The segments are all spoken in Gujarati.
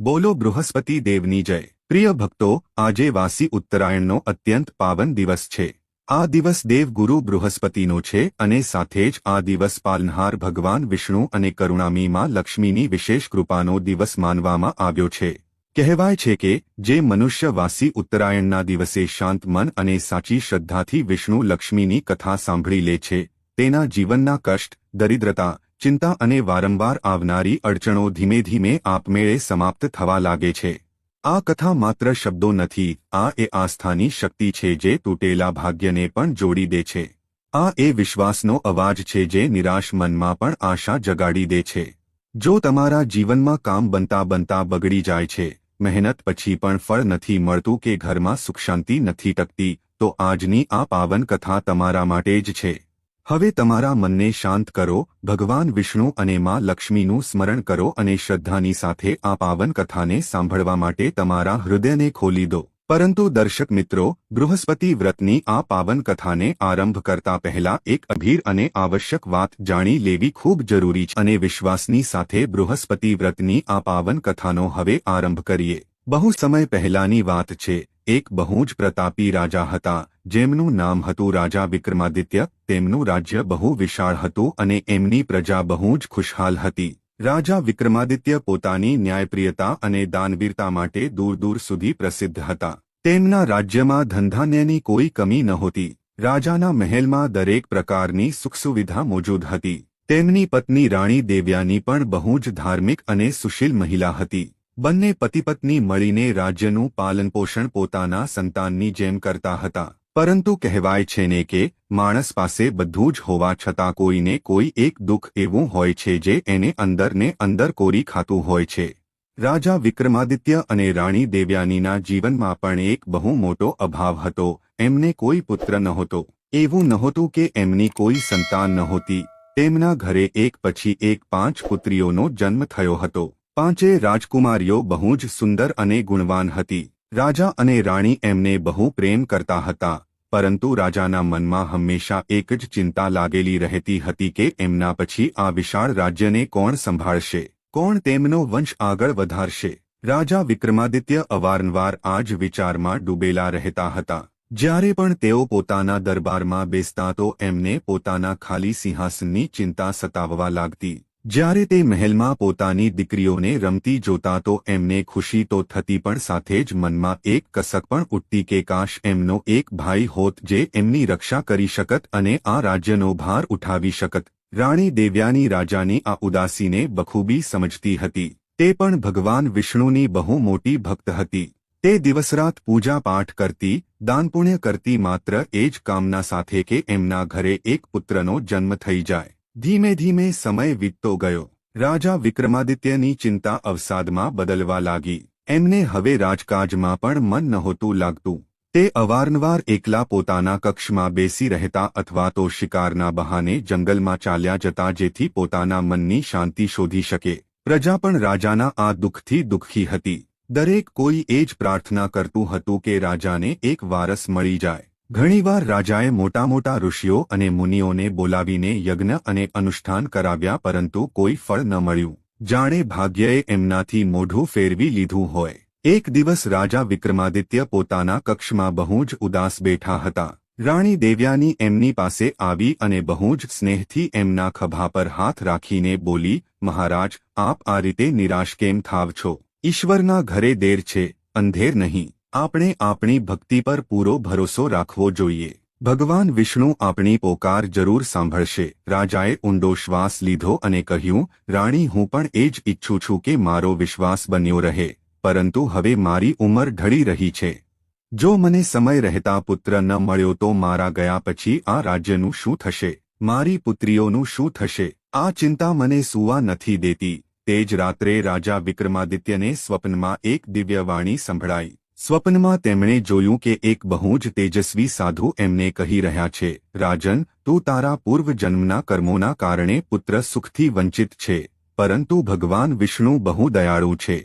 બોલો બૃહસ્પતિ દેવની જય। પ્રિય ભક્તો, આજે વાસી ઉત્તરાયણનો અત્યંત પાવન દિવસ છે। આ દિવસ દેવગુરુ બૃહસ્પતિનો છે અને સાથે જ આ દિવસ પાલનહાર ભગવાન વિષ્ણુ અને કરુણામયી માં લક્ષ્મીની વિશેષ કૃપાનો દિવસ માનવામાં આવ્યો છે। કહેવાય છે કે જે મનુષ્ય વાસી ઉત્તરાયણના દિવસે શાંત મન અને સાચી શ્રદ્ધાથી વિષ્ણુ લક્ષ્મીની કથા સાંભળી લે છે, તેના જીવનના કષ્ટ, દરિદ્રતા, ચિંતા અને વારંવાર આવનારી અડચણો ધીમે ધીમે આપમેળે સમાપ્ત થવા લાગે છે। આ કથા માત્ર શબ્દો નથી, આ એ આસ્થાની શક્તિ છે જે તૂટેલા ભાગ્યને પણ જોડી દે છે। આ એ વિશ્વાસનો અવાજ છે જે નિરાશ મનમાં પણ આશા જગાડી દે છે। જો તમારા જીવનમાં કામ બનતા બનતા બગડી જાય છે, મહેનત પછી પણ ફળ નથી મળતું કે ઘરમાં સુખ શાંતિ નથી ટકતી, તો આજની આ પાવન કથા તમારા માટે જ છે। હવે તમારા મનને શાંત કરો, ભગવાન વિષ્ણુ અને માં લક્ષ્મીનું સ્મરણ કરો અને શ્રદ્ધાની સાથે આ પાવન કથાને સાંભળવા માટે તમારા હૃદયને ખોલી દો। પરંતુ દર્શક મિત્રો, બૃહસ્પતિ વ્રતની આ પાવન કથાને આરંભ કરતા પહેલા એક અભીર અને આવશ્યક વાત જાણી લેવી ખૂબ જરૂરી છે અને વિશ્વાસની સાથે બૃહસ્પતિ વ્રતની આ પાવન કથાનો હવે આરંભ કરીએ। બહુ સમય પહેલાની વાત છે। એક બહુ જ પ્રતાપી રાજા હતા, જેમનું નામ હતું રાજા વિક્રમાદિત્ય। તેમનું રાજ્ય બહુ વિશાળ હતું અને એમની પ્રજા બહુ જ ખુશહાલ હતી। રાજા વિક્રમાદિત્ય પોતાની ન્યાયપ્રિયતા અને દાનવીરતા માટે દૂર દૂર સુધી પ્રસિદ્ધ હતા। તેમના રાજ્યમાં ધનધાન્યની કોઈ કમી નહોતી। રાજાના મહેલમાં દરેક પ્રકારની સુખસુવિધા મોજૂદ હતી। તેમની પત્ની રાણી દેવ્યાની પણ બહુ જ ધાર્મિક અને સુશીલ મહિલા હતી। બંને પતિપત્ની મળીને રાજ્યનું પાલનપોષણ પોતાના સંતાનની જેમ કરતા હતા। પરંતુ કહેવાય છે ને કે માણસ પાસે બધું જ હોવા છતાં કોઈને કોઈ એક દુઃખ એવું હોય છે જે એને અંદરને અંદર કોરી ખાતું હોય છે। રાજા વિક્રમાદિત્ય અને રાણી દેવ્યાનીના જીવનમાં પણ એક બહુ મોટો અભાવ હતો। એમને કોઈ પુત્ર નહોતો। એવું નહોતું કે એમની કોઈ સંતાન નહોતી। તેમના ઘરે એક પછી એક 5 પુત્રીઓનો જન્મ થયો હતો। પાંચેય રાજકુમારીઓ બહુ જ સુંદર અને ગુણવાન હતી। રાજા અને રાણી એમને બહુ પ્રેમ કરતા હતા, પરંતુ રાજાના મનમાં હંમેશા એક જ ચિંતા લાગેલી રહેતી હતી કે એમના પછી આ વિશાળ રાજ્યને કોણ સંભાળશે, કોણ તેમનો વંશ આગળ વધારશે। રાજા વિક્રમાદિત્ય અવારનવાર આ જ વિચારમાં ડૂબેલા રહેતા હતા। જ્યારે પણ તેઓ પોતાના દરબારમાં બેસતા તો એમને પોતાના ખાલી સિંહાસનની ચિંતા સતાવવા લાગતી। જ્યારે તે મહેલમાં પોતાની દીકરીઓને રમતી જોતા તો એમને ખુશી તો થતી, પણ સાથે જ મનમાં એક કસક પણ ઉઠતી કે કાશ એમનો એક ભાઈ હોત જે એમની રક્ષા કરી શકત અને આ રાજ્યનો ભાર ઉઠાવી શકત। રાણી દેવ્યાની રાજાની આ ઉદાસીને બખૂબી સમજતી હતી। તે પણ ભગવાન વિષ્ણુની બહુ મોટી ભક્ત હતી। તે દિવસરાત પૂજા પાઠ કરતી, દાનપુણ્ય કરતી, માત્ર એ જ કામના સાથે કે એમના ઘરે એક પુત્રનો જન્મ થઈ જાય। ધીમે ધીમે સમય વીતતો ગયો। રાજા વિક્રમાદિત્યની ચિંતા અવસાદમાં બદલવા લાગી। એમને હવે રાજકાજમાં પણ મન નહોતું લાગતું। તે અવારનવાર એકલા પોતાના કક્ષમાં બેસી રહેતા અથવા તો શિકારના બહાને જંગલમાં ચાલ્યા જતા, જેથી પોતાના મનની શાંતિ શોધી શકે। પ્રજા પણ રાજાના આ દુઃખથી દુઃખી હતી। દરેક કોઈ એ જ પ્રાર્થના કરતું હતું કે રાજાને એક વારસ મળી જાય। ઘણીવાર રાજાએ મોટા મોટા ઋષિઓ અને મુનિઓને બોલાવીને યજ્ઞ અને અનુષ્ઠાન કરાવ્યા, પરંતુ કોઈ ફળ ન મળ્યું। જાણે ભાગ્યએ એમનાથી મોઢું ફેરવી લીધું હોય। એક દિવસ રાજા વિક્રમાદિત્ય પોતાના કક્ષમાં બહુ જ ઉદાસ બેઠા હતા। રાણી દેવ્યાની એમની પાસે આવી અને બહુ જ સ્નેહથી એમના ખભા પર હાથ રાખીને બોલી, મહારાજ, આપ આ રીતે નિરાશ કેમ થાવ છો? ઈશ્વરના ઘરે દેર છે, અંધેર નહીં। આપણે આપણી ભક્તિ પર પૂરો ભરોસો રાખવો જોઈએ। ભગવાન વિષ્ણુ આપણી પોકાર જરૂર સાંભળશે। રાજાએ ઊંડો શ્વાસ લીધો અને કહ્યું, રાણી, હું પણ એ જ ઈચ્છું છું કે મારો વિશ્વાસ બન્યો રહે, પરંતુ હવે મારી ઉંમર ઢળી રહી છે। જો મને સમય રહેતા પુત્ર ન મળ્યો તો મારા ગયા પછી આ રાજ્યનું શું થશે? મારી પુત્રીઓનું શું થશે? આ ચિંતા મને સૂવા નથી દેતી। તે જ રાત્રે રાજા વિક્રમાદિત્યને સ્વપ્નમાં એક દિવ્યવાણી સંભળાઈ। સ્વપ્નમાં તેમણે જોયું કે એક બહુ જ તેજસ્વી સાધુ એમને કહી રહ્યા છે, રાજન, તું તારા પૂર્વજન્મના કર્મોના કારણે પુત્ર સુખથી વંચિત છે, પરંતુ ભગવાન વિષ્ણુ બહુ દયાળુ છે।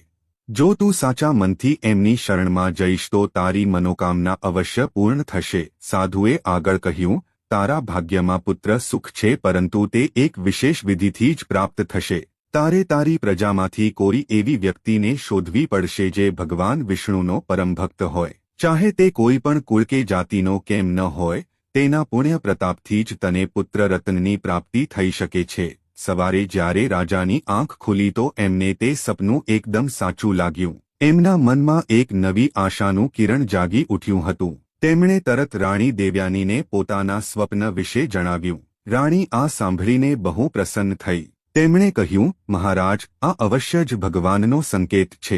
જો તું સાચા મનથી એમની શરણમાં જઈશ તો તારી મનોકામના અવશ્ય પૂર્ણ થશે। સાધુએ આગળ કહ્યું, તારા ભાગ્યમાં પુત્ર સુખ છે, પરંતુ તે એક વિશેષ વિધિથી જ પ્રાપ્ત થશે। તારે તારી પ્રજામાંથી કોઈ એવી વ્યક્તિને શોધવી પડશે જે ભગવાન વિષ્ણુનો પરમ ભક્ત હોય, ચાહે તે કોઈ પણ કુળ કે જાતિનો કેમ ન હોય, તેના પુણ્ય પ્રતાપથી જ તને પુત્ર રત્નની પ્રાપ્તિ થઈ શકે છે. સવારે જ્યારે રાજાની આંખ ખુલી તો એમને તે સપનું એકદમ સાચું લાગ્યું. એમના મનમાં એક નવી આશાનું કિરણ જાગી ઉઠ્યું હતું. તેમણે તરત રાણી દેવયાનીને પોતાના સ્વપ્ન વિશે જણાવ્યું. રાણી આ સાંભળીને બહુ પ્રસન્ન થઈ. તેમણે કહ્યું, મહારાજ, આ અવશ્ય જ ભગવાનનો સંકેત છે.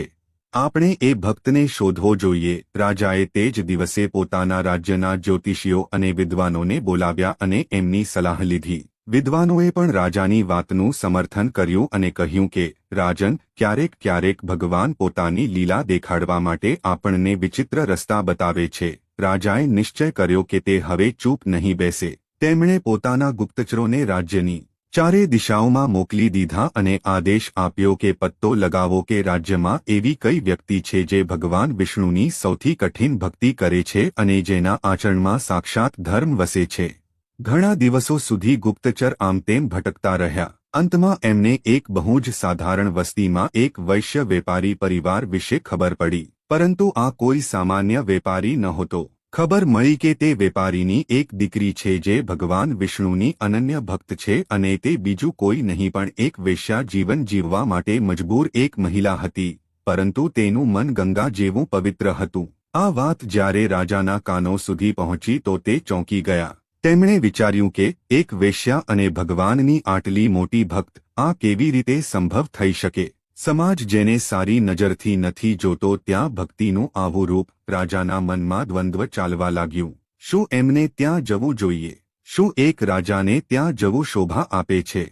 આપણે એ ભક્તને શોધવો જોઈએ. રાજાએ તે જ દિવસે પોતાના રાજ્યના જ્યોતિષીઓ અને વિદ્વાનોને બોલાવ્યા અને એમની સલાહ લીધી. વિદ્વાનોએ પણ રાજાની વાતનું સમર્થન કર્યું અને કહ્યું કે, રાજન, ક્યારેક ક્યારેક ભગવાન પોતાની લીલા દેખાડવા માટે આપણને વિચિત્ર રસ્તા બતાવે છે. રાજાએ નિશ્ચય કર્યો કે તે હવે ચૂપ નહીં બેસે. તેમણે પોતાના ગુપ્તચરોને રાજ્યની ચારે દિશાઓમાં મોકલી દીધા અને આદેશ આપ્યો કે પત્તો લગાવો કે રાજ્યમાં એવી કઈ વ્યક્તિ છે જે ભગવાન વિષ્ણુની સૌથી કઠિન ભક્તિ કરે છે અને જેના આચરણમાં સાક્ષાત ધર્મ વસે છે. ઘણા દિવસો સુધી ગુપ્તચર આમ તેમ ભટકતા રહ્યા. અંતમાં એમને એક બહુ જ સાધારણ વસ્તીમાં એક વૈશ્ય વેપારી પરિવાર વિશે ખબર પડી. પરંતુ આ કોઈ સામાન્ય વેપારી નહોતો. ખબર મળી કે તે વેપારીની એક દીકરી છે જે ભગવાન વિષ્ણુની અનન્ય ભક્ત છે અને તે બીજું કોઈ નહીં પણ એક વેશ્યા જીવન જીવવા માટે મજબૂર એક મહિલા હતી. પરંતુ તેનું મન ગંગા જેવું પવિત્ર હતું. આ વાત જ્યારે રાજાના કાનો સુધી પહોંચી તો તે ચોંકી ગયા. તેમણે વિચાર્યું કે એક વેશ્યા અને ભગવાનની આટલી મોટી ભક્ત, આ કેવી રીતે સંભવ થઈ શકે? સમાજ જેને સારી નજરથી નથી જોતો ત્યાં ભક્તિનું આવું રૂપ. રાજાના મનમાં દ્વંદ્વ ચાલવા લાગ્યું. શું એમને ત્યાં જવું જોઈએ? શું એક રાજાને ત્યાં જવું શોભા આપે છે?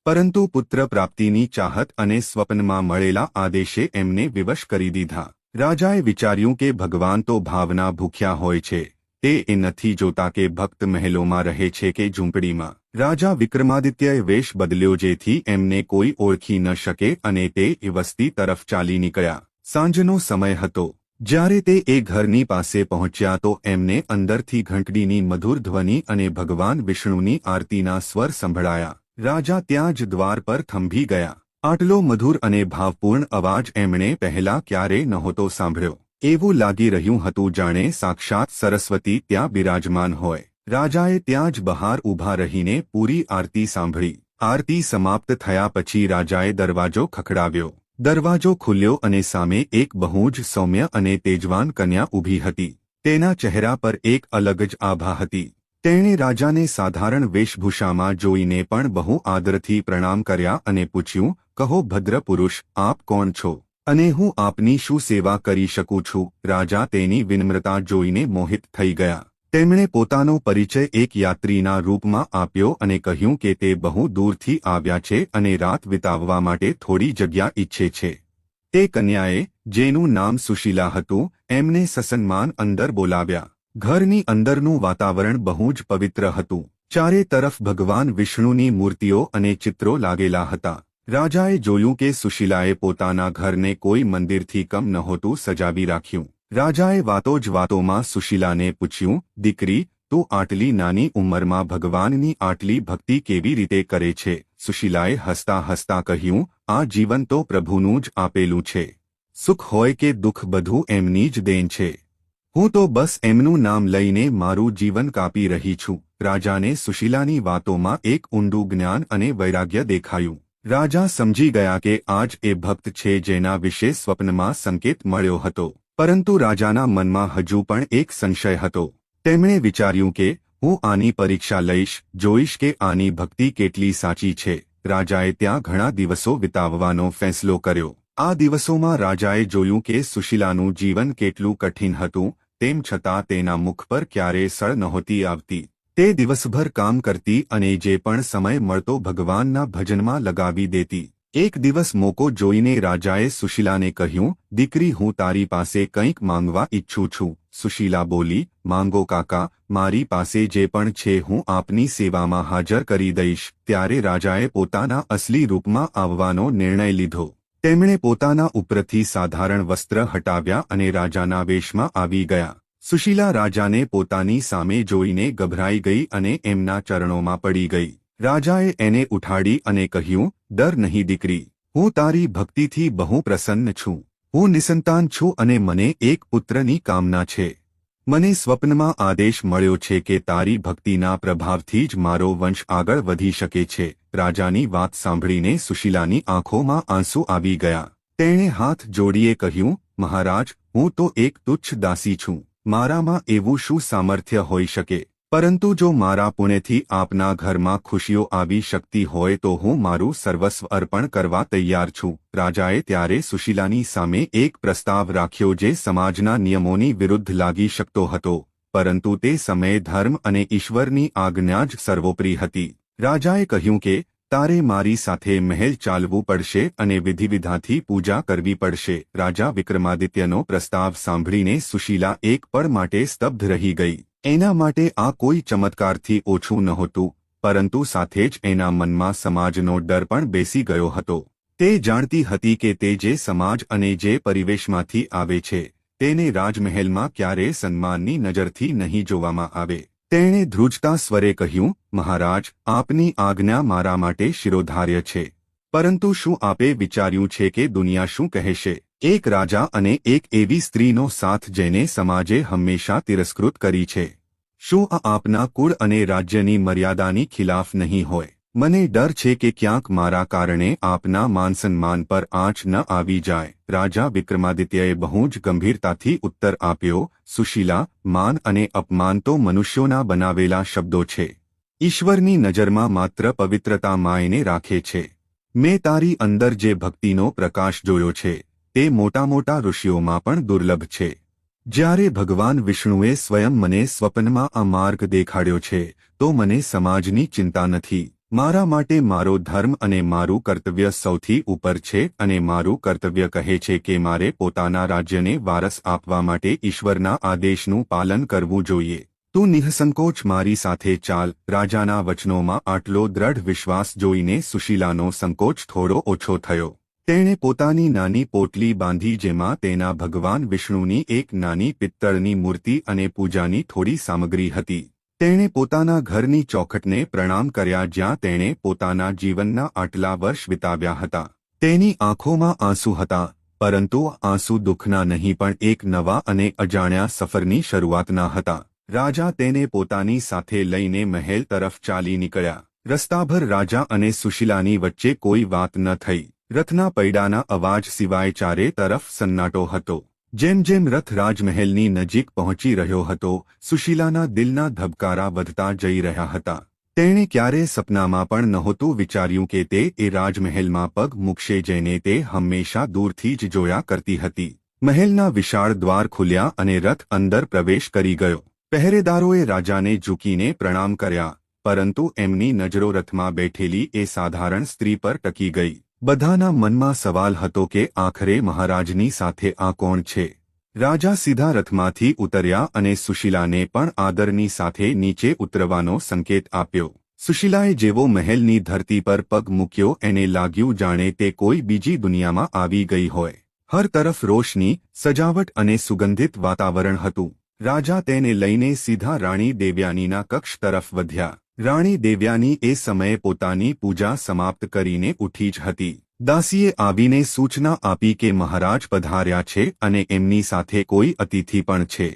પરંતુ પુત્ર પ્રાપ્તિની ચાહત અને સ્વપ્નમાં મળેલા આદેશે એમને વિવશ કરી દીધા. રાજાએ વિચાર્યું કે ભગવાન તો ભાવના ભૂખ્યા હોય છે. તે એ નથી જોતા કે ભક્ત મહેલોમાં રહે છે કે ઝૂંપડીમાં. રાજા વિક્રમાદિત્યએ વેશ બદલ્યો જેથી એમને કોઈ ઓળખી ન શકે અને તે એ વસ્તી તરફ ચાલી નીકળ્યા. સાંજનો સમય હતો. જ્યારે તે એ ઘરની પાસે પહોંચ્યા તો એમને અંદરથી ઘંટડીની મધુર ધ્વનિ અને ભગવાન વિષ્ણુની આરતીના સ્વર સંભળાયા. રાજા ત્યાં જ દ્વાર પર થંભી ગયા. આટલો મધુર અને ભાવપૂર્ણ અવાજ એમણે પહેલા ક્યારેય નહોતો સાંભળ્યો. એવું લાગી રહ્યું હતું જાણે સાક્ષાત સરસ્વતી ત્યાં બિરાજમાન હોય. રાજાએ ત્યાં જ બહાર ઊભા રહીને પૂરી આરતી સાંભળી. આરતી સમાપ્ત થયા પછી રાજાએ દરવાજો ખખડાવ્યો. દરવાજો ખુલ્યો અને સામે એક બહુ જ સૌમ્ય અને તેજવાન કન્યા ઊભી હતી. તેના ચહેરા પર એક અલગ જ આભા હતી. તેણે રાજાને સાધારણ વેશભૂષામાં જોઈને પણ બહુ આદરથી પ્રણામ કર્યા અને પૂછ્યું, કહો ભદ્ર પુરુષ, આપ કોણ છો અને હું આપની શું સેવા કરી શકું છું? રાજા તેની વિનમ્રતા જોઈને મોહિત થઈ ગયા. તેમણે પોતાનો પરિચય એક યાત્રીના રૂપમાં આપ્યો અને કહ્યું કે તે બહુ દૂરથી આવ્યા છે અને રાત વિતાવવા માટે થોડી જગ્યા ઈચ્છે છે. તે કન્યાએ, જેનું નામ સુશીલા હતું, એમને સસન્માન અંદર બોલાવ્યા. ઘરની અંદરનું વાતાવરણ બહુ જ પવિત્ર હતું. ચારે તરફ ભગવાન વિષ્ણુની મૂર્તિઓ અને ચિત્રો લાગેલા હતા. રાજાએ જોયું કે સુશીલાએ પોતાના ઘરને કોઈ મંદિરથી કમ નહોતું સજાવી રાખ્યું. રાજાએ વાતો જ વાતોમાં સુશીલાને પૂછ્યું, દીકરી, તું આટલી નાની ઉંમરમાં ભગવાનની આટલી ભક્તિ કેવી રીતે કરે છે? સુશીલાએ હસતા હસતા કહ્યું, આ જીવન તો પ્રભુનું જ આપેલું છે. સુખ હોય કે દુઃખ બધું એમની જ દેન છે. હું તો બસ એમનું નામ લઈને મારું જીવન કાપી રહી છું. રાજાને સુશીલાની વાતોમાં એક ઊંડું જ્ઞાન અને વૈરાગ્ય દેખાયું. રાજા સમજી ગયા કે આજ એ ભક્ત છે જેના વિશે સ્વપ્નમાં સંકેત મળ્યો હતો. પરંતુ રાજાના મનમાં હજુ પણ એક સંશય હતો. તેમણે વિચાર્યું કે હું આની પરીક્ષા લઈશ, જોઈશ કે આની ભક્તિ કેટલી સાચી છે. રાજાએ ત્યાં ઘણા દિવસો વિતાવવાનો ફેંસલો કર્યો. આ દિવસોમાં રાજાએ જોયું કે સુશીલાનું જીવન કેટલું કઠિન હતું, તેમ છતાં તેના મુખ પર ક્યારેય સળ નહોતી આવતી. તે દિવસભર કામ કરતી અને જે પણ સમય મળતો ભગવાનના ભજનમાં લગાવી દેતી. એક દિવસ મોકો જોઈને રાજાએ સુશીલાને કહ્યું, દીકરી, હું તારી પાસે કંઈક માંગવા ઈચ્છું છું. સુશીલા બોલી, માંગો કાકા, મારી પાસે જે પણ છે હું આપની સેવામાં હાજર કરી દઈશ. ત્યારે રાજાએ પોતાના અસલી રૂપમાં આવવાનો નિર્ણય લીધો. તેમણે પોતાના ઉપરથી સાધારણ વસ્ત્ર હટાવ્યા અને રાજાના વેશમાં આવી ગયા. સુશીલા રાજાને પોતાની સામે જોઈને ગભરાઈ ગઈ અને એમના ચરણોમાં પડી ગઈ. રાજાએ એને ઉઠાડી અને કહ્યું, ડર નહીં દીકરી, હું તારી ભક્તિથી બહુ પ્રસન્ન છું. હું નિસંતાન છું અને મને એક પુત્રની કામના છે. મને સ્વપ્નમાં આદેશ મળ્યો છે કે તારી ભક્તિના પ્રભાવથી જ મારો વંશ આગળ વધી શકે છે. રાજાની વાત સાંભળીને સુશીલાની આંખોમાં આંસુ આવી ગયા. તેણે હાથ જોડીએ કહ્યું, મહારાજ, હું તો એક તુચ્છ દાસી છું. મારામાં એવું શું સામર્થ્ય હોઈ શકે? પરંતુ જો મારા પુણ્યથી આપના ઘરમાં ખુશીઓ આવી શકતી હોય તો હું મારું સર્વસ્વ અર્પણ કરવા તૈયાર છું. રાજાએ ત્યારે સુશીલાની સામે એક પ્રસ્તાવ રાખ્યો જે સમાજના નિયમોની વિરુદ્ધ લાગી શકતો હતો, પરંતુ તે સમયે ધર્મ અને ઈશ્વરની આજ્ઞા જ સર્વોપરી હતી. રાજાએ કહ્યું કે તારે મારી સાથે મહેલ ચાલવું પડશે અને વિધિવિધાથી પૂજા કરવી પડશે. રાજા વિક્રમાદિત્યનો પ્રસ્તાવ સાંભળીને સુશીલા એક પળ માટે સ્તબ્ધ રહી ગઈ. એના માટે આ કોઈ ચમત્કારથી ઓછું નહોતું, પરંતુ સાથે જ એના મનમાં સમાજનો ડર પણ બેસી ગયો હતો. તે જાણતી હતી કે તે જે સમાજ અને જે પરિવેશમાંથી આવે છે તેને રાજમહેલમાં ક્યારેય સન્માનની નજરથી નહીં જોવામાં આવે. તેણે ધ્રુજતા સ્વરે કહ્યું, મહારાજ, આપની આજ્ઞા મારા માટે શિરોધાર્ય છે. પરંતુ શું આપે વિચાર્યું છે કે દુનિયા શું કહેશે? એક રાજા અને એક એવી સ્ત્રીનો સાથ જેને સમાજે હંમેશા તિરસ્કૃત કરી છે. શું આ આપના કુળ અને રાજ્યની મર્યાદાની ખિલાફ નહીં હોય? મને ડર છે કે ક્યાંક મારા કારણે આપના માનસન્માન પર આંચ ન આવી જાય. રાજા વિક્રમાદિત્યએ બહુ જ ગંભીરતાથી ઉત્તર આપ્યો, સુશીલા, માન અને અપમાન તો મનુષ્યોના બનાવેલા શબ્દો છે. ઈશ્વરની નજરમાં માત્ર પવિત્રતા માયને રાખે છે. મેં તારી અંદર જે ભક્તિનો પ્રકાશ જોયો છે તે મોટા મોટા ઋષિઓમાં પણ દુર્લભ છે. જ્યારે ભગવાન વિષ્ણુએ સ્વયં મને સ્વપ્નમાં આ માર્ગ દેખાડ્યો છે તો મને સમાજની ચિંતા નથી. મારા માટે મારો ધર્મ અને મારું કર્તવ્ય સૌથી ઉપર છે અને મારું કર્તવ્ય કહે છે કે મારે પોતાના રાજ્યને વારસ આપવા માટે ઈશ્વરના આદેશનું પાલન કરવું જોઈએ. તું નિઃસંકોચ મારી સાથે ચાલ. રાજાના વચનોમાં આટલો દ્રઢ વિશ્વાસ જોઈને સુશીલાનો સંકોચ થોડો ઓછો થયો. તેણે પોતાની નાની પોટલી બાંધી જેમાં તેના ભગવાન વિષ્ણુની એક નાની પિત્તળની મૂર્તિ અને પૂજાની થોડી સામગ્રી હતી. તેણે પોતાના ઘરની ચોખટને પ્રણામ કર્યા જ્યાં તેણે પોતાના જીવનના આટલા વર્ષ વિતાવ્યા હતા. તેની આંખોમાં આંસુ હતા, પરંતુ આંસુ દુઃખના નહીં પણ એક નવા અને અજાણ્યા સફરની શરૂઆતના હતા. રાજા તેને પોતાની સાથે લઈને મહેલ તરફ ચાલી નીકળ્યા. રસ્તાભર રાજા અને સુશીલાની વચ્ચે કોઈ વાત ન થઈ. રથના પૈડાના અવાજ સિવાય ચારે તરફ સન્નાટો હતો. જેમ જેમ રથ રાજમહેલની નજીક પહોંચી રહ્યો હતો, સુશીલાના દિલના ધબકારા વધતા જઈ રહ્યા હતા. તેણે ક્યારે સપનામાં પણ નહોતું વિચાર્યું કે તે એ રાજમહેલમાં પગ મૂકશે જેને તે હંમેશા દૂરથી જ જોયા કરતી હતી. મહેલના વિશાળ દ્વાર ખુલ્યા અને રથ અંદર પ્રવેશ કરી ગયો. પહેરેદારોએ રાજાને ઝૂકીને પ્રણામ કર્યા, પરંતુ એમની નજરો રથમાં બેઠેલી એ સાધારણ સ્ત્રી પર ટકી ગઈ. બધાના મનમાં સવાલ હતો કે આખરે મહારાજની સાથે આ કોણ છે? રાજા સીધા રથમાંથી ઉતર્યા અને સુશીલાને પણ આદરની સાથે નીચે ઉતરવાનો સંકેત આપ્યો. સુશીલાએ જેવો મહેલની ધરતી પર પગ મૂક્યો એને લાગ્યું જાણે તે કોઈ બીજી દુનિયામાં આવી ગઈ હોય. હર તરફ રોશની, સજાવટ અને સુગંધિત વાતાવરણ હતું. રાજા તેને લઈને સીધા રાણી દેવયાનીના કક્ષ તરફ વધ્યા. રાણી દેવયાની એ સમયે પોતાની પૂજા સમાપ્ત કરીને ઉઠી જ હતી. દાસીએ આવીને સૂચના આપી કે મહારાજ પધાર્યા છે અને એમની સાથે કોઈ અતિથિ પણ છે.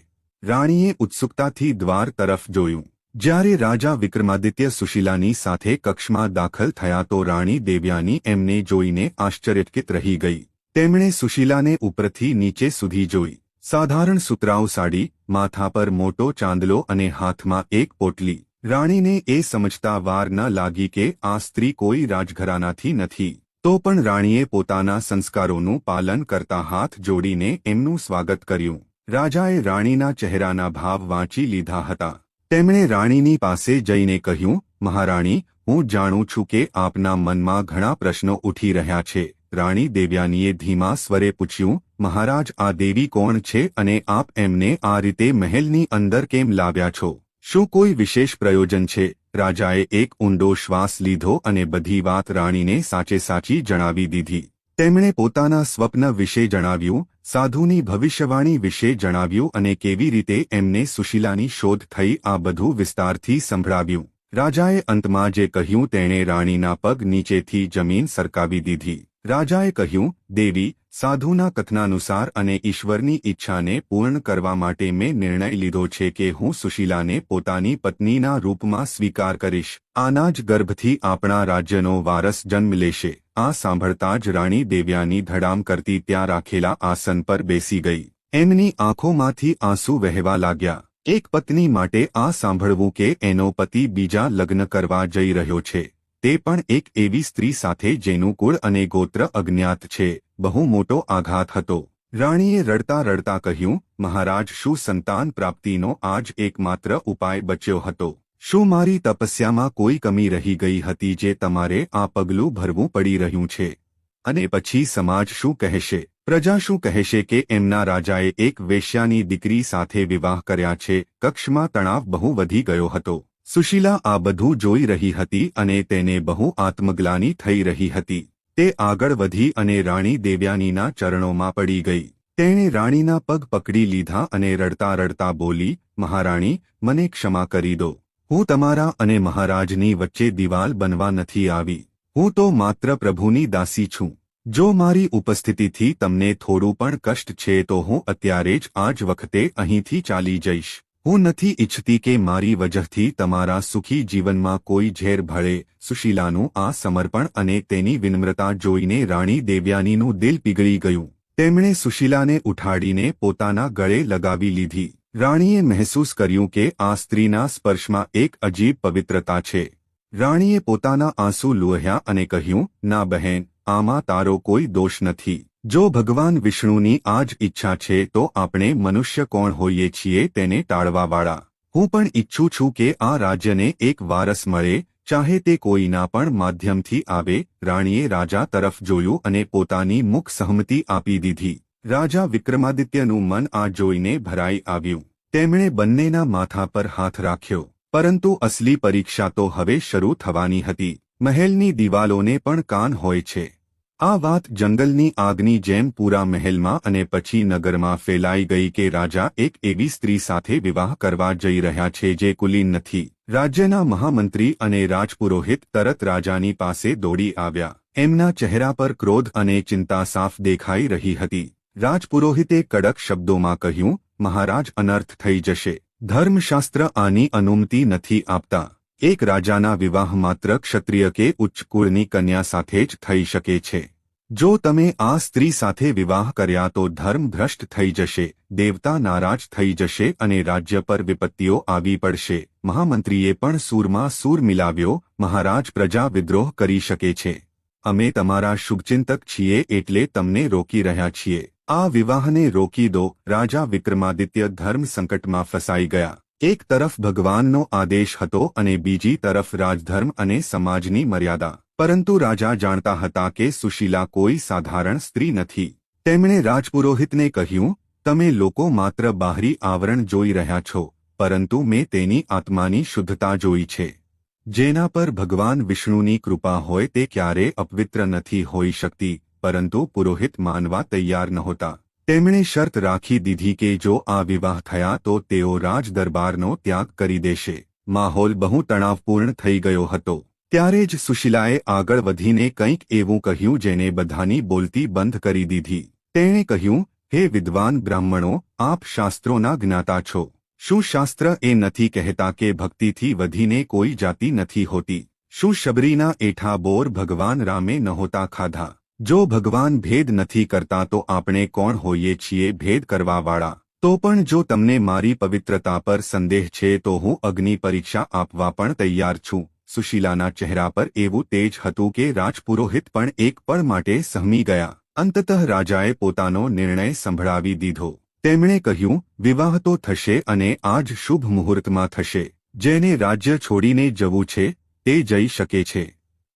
રાણીએ ઉત્સુકતાથી દ્વાર તરફ જોયું. જ્યારે રાજા વિક્રમાદિત્ય સુશીલાની સાથે કક્ષમાં દાખલ થયા તો રાણી દેવયાની એમને જોઈને આશ્ચર્યચકિત રહી ગઈ. તેમણે સુશીલાને ઉપરથી નીચે સુધી જોઈ. સાધારણ સુતરાઉ સાડી, માથા પર મોટો ચાંદલો અને હાથમાં એક પોટલી. રાણીને એ સમજતા વાર ન લાગી કે આ સ્ત્રી કોઈ રાજઘરાનાથી નથી. તો પણ રાણીએ પોતાના સંસ્કારોનું પાલન કરતા હાથ જોડીને એમનું સ્વાગત કર્યું. રાજાએ રાણીના ચહેરાના ભાવ વાંચી લીધા હતા. તેમણે રાણીની પાસે જઈને કહ્યું, મહારાણી, હું જાણું છું કે આપના મનમાં ઘણા પ્રશ્નો ઉઠી રહ્યા છે. રાણી દેવયાનીએ ધીમા સ્વરે પૂછ્યું, મહારાજ, આ દેવી કોણ છે અને આપ એમને આ રીતે મહેલની અંદર કેમ લાવ્યા છો? શું કોઈ વિશેષ પ્રયોજન છે? રાજાએ એક ઊંડો શ્વાસ લીધો અને બધી વાત રાણીને સાચે સાચી જણાવી દીધી. તેમણે પોતાના સ્વપ્ન વિશે જણાવ્યું, સાધુની ભવિષ્યવાણી વિશે જણાવ્યું અને કેવી રીતે એમને સુશીલાની શોધ થઈ આ બધું વિસ્તારથી સંભળાવ્યું. રાજાએ અંતમાં જે કહ્યું તેણે રાણીના પગ નીચેથી જમીન સરકાવી દીધી. રાજાએ કહ્યું, દેવી, સાધુના કથનાનુસાર અને ઈશ્વરની ઈચ્છાને પૂર્ણ કરવા માટે મેં નિર્ણય લીધો છે કે હું સુશીલાને પોતાની પત્નીના રૂપમાં સ્વીકાર કરીશ. આના જ ગર્ભથી આપણા રાજ્યનો વારસ જન્મ લેશે. આ સાંભળતા જ રાણી દેવ્યાની ધડામ કરતી ત્યાં રાખેલા આસન પર બેસી ગઈ. એમની આંખોમાંથી આંસુ વહેવા લાગ્યા. એક પત્ની માટે આ સાંભળવું કે એનો પતિ બીજા લગ્ન કરવા જઈ રહ્યો છે, તે પણ એક એવી સ્ત્રી સાથે જેનું કુળ અને ગોત્ર અજ્ઞાત છે, બહુ મોટો આઘાત હતો. રાણીએ રડતા રડતા કહ્યું, મહારાજ, શું સંતાન પ્રાપ્તિનો આ જ એકમાત્ર ઉપાય બચ્યો હતો? શું મારી તપસ્યામાં કોઈ કમી રહી ગઈ હતી જે તમારે આ પગલું ભરવું પડી રહ્યું છે? અને પછી સમાજ શું કહેશે? પ્રજા શું કહેશે કે એમના રાજાએ એક વેશ્યાની દીકરી સાથે વિવાહ કર્યા છે? કક્ષમાં તણાવ બહુ વધી ગયો હતો. સુશીલા આ બધું જોઈ રહી હતી અને તેને બહુ આત્મગ્લાનિ થઈ રહી હતી. તે આગળ વધી અને રાણી દેવ્યાનીના ચરણોમાં પડી ગઈ. તેણે રાણીના પગ પકડી લીધા અને રડતા રડતા બોલી, મહારાણી, મને ક્ષમા કરી દો. હું તમારા અને મહારાજની વચ્ચે દિવાલ બનવા નથી આવી. હું તો માત્ર પ્રભુની દાસી છું. જો મારી ઉપસ્થિતિથી તમને થોડું પણ કષ્ટ છે તો હું અત્યારે જ આ જ વખતે અહીંથી ચાલી જઈશ. હું નથી ઈચ્છતી કે મારી વજહથી તમારા સુખી જીવનમાં કોઈ ઝેર ભળે. સુશીલાનું આ સમર્પણ અને તેની વિનમ્રતા જોઈને રાણી દેવ્યાનીનું દિલ પીગળી ગયું. તેમણે સુશીલાને ઉઠાડીને પોતાના ગળે લગાવી લીધી. રાણીએ મહેસૂસ કર્યું કે આ સ્ત્રીના સ્પર્શમાં એક અજીબ પવિત્રતા છે. રાણીએ પોતાના આંસુ લુહ્યા અને કહ્યું, ના બહેન, આમાં તારો કોઈ દોષ નથી. જો ભગવાન વિષ્ણુની આ જ ઈચ્છા છે તો આપણે મનુષ્ય કોણ હોઈએ છીએ તેને ટાળવાવાળા. હું પણ ઈચ્છું છું કે આ રાજ્યને એક વારસ મળે, ચાહે તે કોઈના પણ માધ્યમથી આવે. રાણીએ રાજા તરફ જોયું અને પોતાની મુખ સહમતિ આપી દીધી. રાજા વિક્રમાદિત્યનું મન આ જોઈને ભરાઈ આવ્યું. તેમણે બંનેના માથા પર હાથ રાખ્યો. પરંતુ અસલી પરીક્ષા તો હવે શરૂ થવાની હતી. મહેલની દિવાલોને પણ કાન હોય છે. આ વાત જંગલની આગની જેમ પૂરા મહેલમાં અને પછી નગરમાં ફેલાઈ ગઈ કે રાજા એક એવી સ્ત્રી સાથે વિવાહ કરવા જઈ રહ્યા છે જે કુલીન નથી. રાજ્યના મહામંત્રી અને રાજપુરોહિત તરત રાજાની પાસે દોડી આવ્યા. એમના ચહેરા પર ક્રોધ અને ચિંતા સાફ દેખાઈ રહી હતી. રાજપુરોહિતે કડક શબ્દોમાં કહ્યું, મહારાજ, અનર્થ થઈ જશે. ધર્મશાસ્ત્ર આની અનુમતિ નથી આપતા. એક રાજાના વિવાહ માત્ર ક્ષત્રિય કે ઉચ્ચ કુળની કન્યા સાથે જ થઈ શકે છે. જો તમે આ સ્ત્રી સાથે વિવાહ કર્યા તો ધર્મ ભ્રષ્ટ થઈ જશે, દેવતા નારાજ થઈ જશે અને રાજ્ય પર વિપત્તિઓ આવી પડશે. મહામંત્રીએ પણ સૂરમાં સૂર મિલાવ્યો, મહારાજ, પ્રજા વિદ્રોહ કરી શકે છે. અમે તમારા શુભચિંતક છીએ એટલે તમને રોકી રહ્યા છીએ. આ વિવાહને રોકી દો. રાજા વિક્રમાદિત્ય ધર્મ સંકટમાં ફસાઈ ગયા. એક તરફ ભગવાનનો આદેશ હતો અને બીજી તરફ રાજધર્મ અને સમાજની મર્યાદા. પરંતુ રાજા જાણતા હતા કે સુશીલા કોઈ સાધારણ સ્ત્રી નથી. તેમણે રાજપુરોહિતને કહ્યું, તમે લોકો માત્ર બાહરી આવરણ જોઈ રહ્યા છો, પરંતુ મેં તેની આત્માની શુદ્ધતા જોઈ છે. જેના પર ભગવાન વિષ્ણુની કૃપા હોય તે ક્યારે અપવિત્ર નથી હોઈ શકતી. પરંતુ પુરોહિત માનવા તૈયાર નહોતા. તેમણે શરત રાખી દીધી કે જો આ વિવાહ થયા તો તેઓ રાજ દરબારનો ત્યાગ કરી દેશે. માહોલ બહુ તણાવપૂર્ણ થઈ ગયો હતો. ત્યારે જ સુશીલાએ આગળ વધીને કંઈક એવું કહ્યું જેને બધાની બોલતી બંધ કરી દીધી. તેણે કહ્યું, હે વિદ્વાન બ્રાહ્મણો, આપ શાસ્ત્રોના જ્ઞાતા છો. શું શાસ્ત્ર એ નથી કહેતા કે ભક્તિથી વધીને કોઈ જાતિ નથી હોતી? શું શબરીના એઠા બોર ભગવાન રામે નહોતા ખાધા? જો ભગવાન ભેદ નથી કરતા તો આપણે કોણ હોઈએ છીએ ભેદ કરવાવાળા? તો પણ જો તમને મારી પવિત્રતા પર સંદેહ છે તો હું અગ્નિ પરીક્ષા આપવા પણ તૈયાર છું. સુશીલાના ચહેરા પર એવું તેજ હતું કે રાજપુરોહિત પણ એક પળ માટે સહમી ગયા. અંતતઃ રાજાએ પોતાનો નિર્ણય સંભળાવી દીધો. તેમણે કહ્યું, વિવાહ તો થશે અને આજ શુભ મુહૂર્તમાં થશે. જેને રાજ્ય છોડીને જવું છે તે જઈ શકે છે.